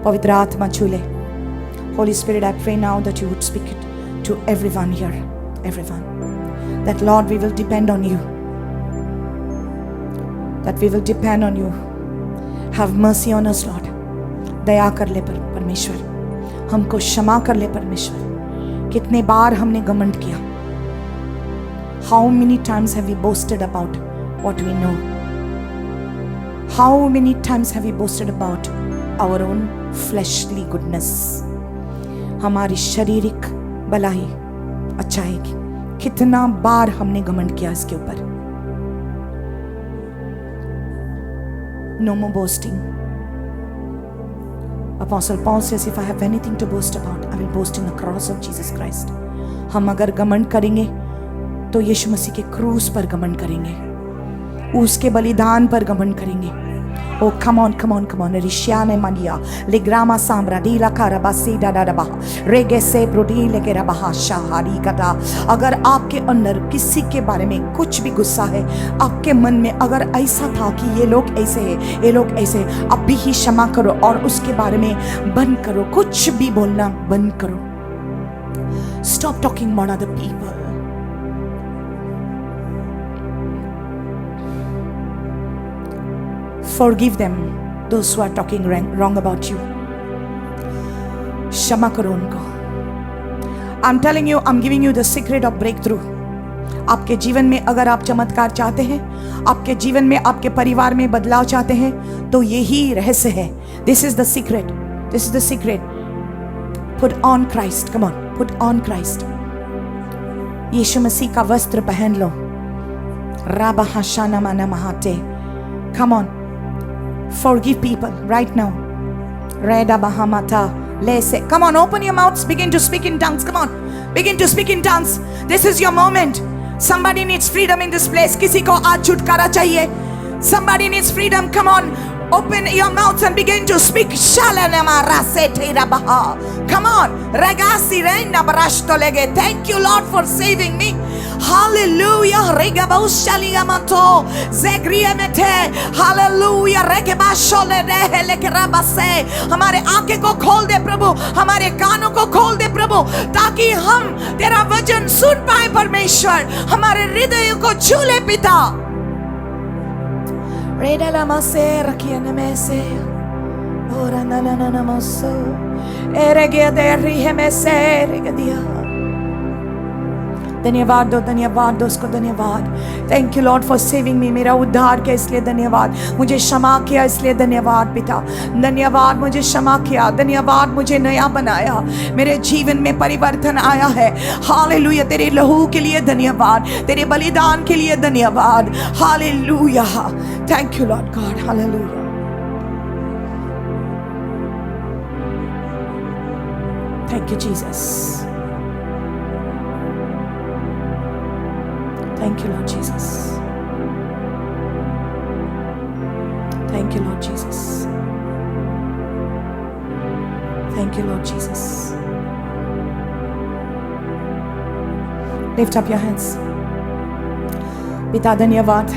Speaker 1: पवित्र आत्मा छू ले। Holy Spirit, I pray now that you would speak it to everyone here, everyone. That Lord, we will depend on you. That we will depend on you. Have mercy on us, Lord. दया कर ले परमेश्वर, हमको क्षमा कर ले परमेश्वर। कितने बार हमने घमंड किया। How many times have we boasted about what we know? How many times have we boasted about our own fleshly goodness? हमारी शारीरिक भलाई, अच्छाई की कितना बार हमने घमंड किया इसके ऊपर। No more boasting. Apostle Paul says, if I have anything to boast about, I will boast in the cross of Jesus Christ. हम अगर घमंड करेंगे तो यीशु मसीह के क्रूस पर घमंड करेंगे, उसके बलिदान पर घमंड करेंगे। Oh, come on. Rishane mania, ligrama sambra di la karabasi da da bah, rege se brodi le के रबाहा शाहारी कटा। अगर आपके अंदर किसी के बारे में कुछ भी गुस्सा है, आपके मन में अगर ऐसा था कि ये लोग ऐसे हैं, ये लोग ऐसे, अभी ही क्षमा करो और उसके बारे में बंद करो, कुछ भी बोलना बंद करो। Stop talking about other people. Forgive them, those who are talking wrong about you. क्षमा करो उनको। I'm telling you, I'm giving you the secret of breakthrough. आपके जीवन में अगर आप चमत्कार चाहते हैं, आपके जीवन में, आपके परिवार में बदलाव चाहते हैं, तो यही रहस्य है। This is the secret. This is the secret. Put on Christ. Come on, put on Christ. यीशु मसीह का वस्त्र पहन लो। राबा हशाना माना महाते। Come on. Forgive people right now. Reda Bahamata Lese. Come on, open your mouths, begin to speak in tongues. Come on, begin to speak in tongues. This is your moment. Somebody needs freedom in this place. किसी को आज छुटकारा चाहिए. Somebody needs freedom. Come on, open your mouths and begin to speak. Shalanama rasete rabaha. Come on, regasi reina barashto lege. Thank you, Lord, for saving me. Hallelujah. Regabaushaliamato zegriemete. Hallelujah. Regebashole dehelekrabase. हमारे आंखें को खोल दे प्रभु, हमारे कानों को खोल दे प्रभु, ताकि हम तेरा वचन सुन पाए परमेश्वर। हमारे हृदय को छू ले पिता। रेडलामसे रखियनमेसे ora nananamaso erege derihemese regdia। धन्यवाद दो उसको धन्यवाद। Thank you Lord for saving मी। मेरा उद्धार किया इसलिए धन्यवाद, मुझे क्षमा किया इसलिए धन्यवाद पिता। धन्यवाद, मुझे क्षमा किया, धन्यवाद, मुझे नया बनाया, मेरे जीवन में परिवर्तन आया है। हालेलुया, तेरे लहू के लिए धन्यवाद, तेरे बलिदान के लिए धन्यवाद। Hallelujah, thank you Lord God. Hallelujah, thank you Jesus. Thank you, Lord Jesus. Thank you, Lord Jesus. Thank you, Lord Jesus. Lift up your hands. Pita, dhanyavad.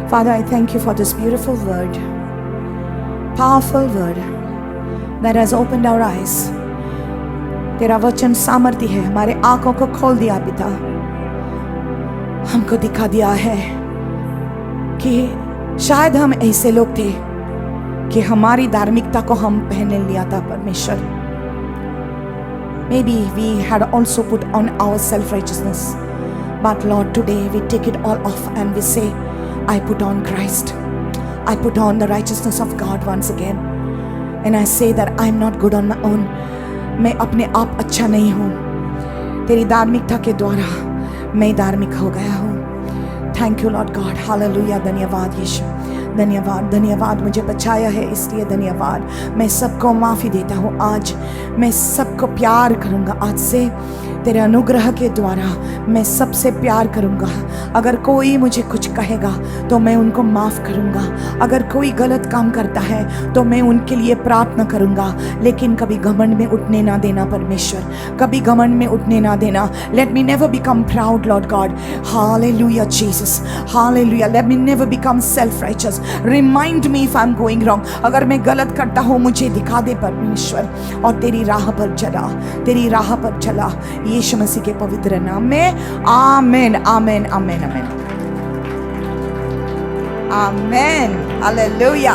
Speaker 1: Father, I thank you for this beautiful word. powerful word that has opened our eyes. तेरा वचन सामर्थ्य है, हमारे आंखों को खोल दिया पिता, हमको दिखा दिया है कि शायद हम ऐसे लोग थे कि हमारी धार्मिकता को हम पहन लिया था परमेश्वर. Maybe we had also put on our self-righteousness, but Lord, today we take it all off and we say, I put on Christ. I put on the righteousness of God once again. And I say that I'm not good on my own. मैं अपने आप अच्छा नहीं हूँ, तेरी धार्मिकता के द्वारा मैं धार्मिक हो गया हूँ. Thank you Lord God. Hallelujah. धन्यवाद यीशु, धन्यवाद धन्यवाद. मुझे बचाया है इसलिए धन्यवाद. मैं सबको माफ़ी देता हूँ. आज मैं सबको प्यार करूँगा. आज से तेरे अनुग्रह के द्वारा मैं सबसे प्यार करूँगा. अगर कोई मुझे कुछ कहेगा तो मैं उनको माफ़ करूँगा. अगर कोई गलत काम करता है तो मैं उनके लिए प्रार्थना करूँगा. लेकिन कभी घमंड में उठने ना देना परमेश्वर, कभी घमंड में उठने ना देना. Let me never become proud Lord God. Hallelujah Jesus, hallelujah. Let me never become self righteous. Remind me if I am going wrong. अगर मैं गलत करता हूँ मुझे दिखा दे परमेश्वर, और तेरी राह पर चला, तेरी राह पर चला. यीशु मसीह के पवित्र नाम में आमेन, आमेन, आमेन, आमेन, आमेन. हालेलुया.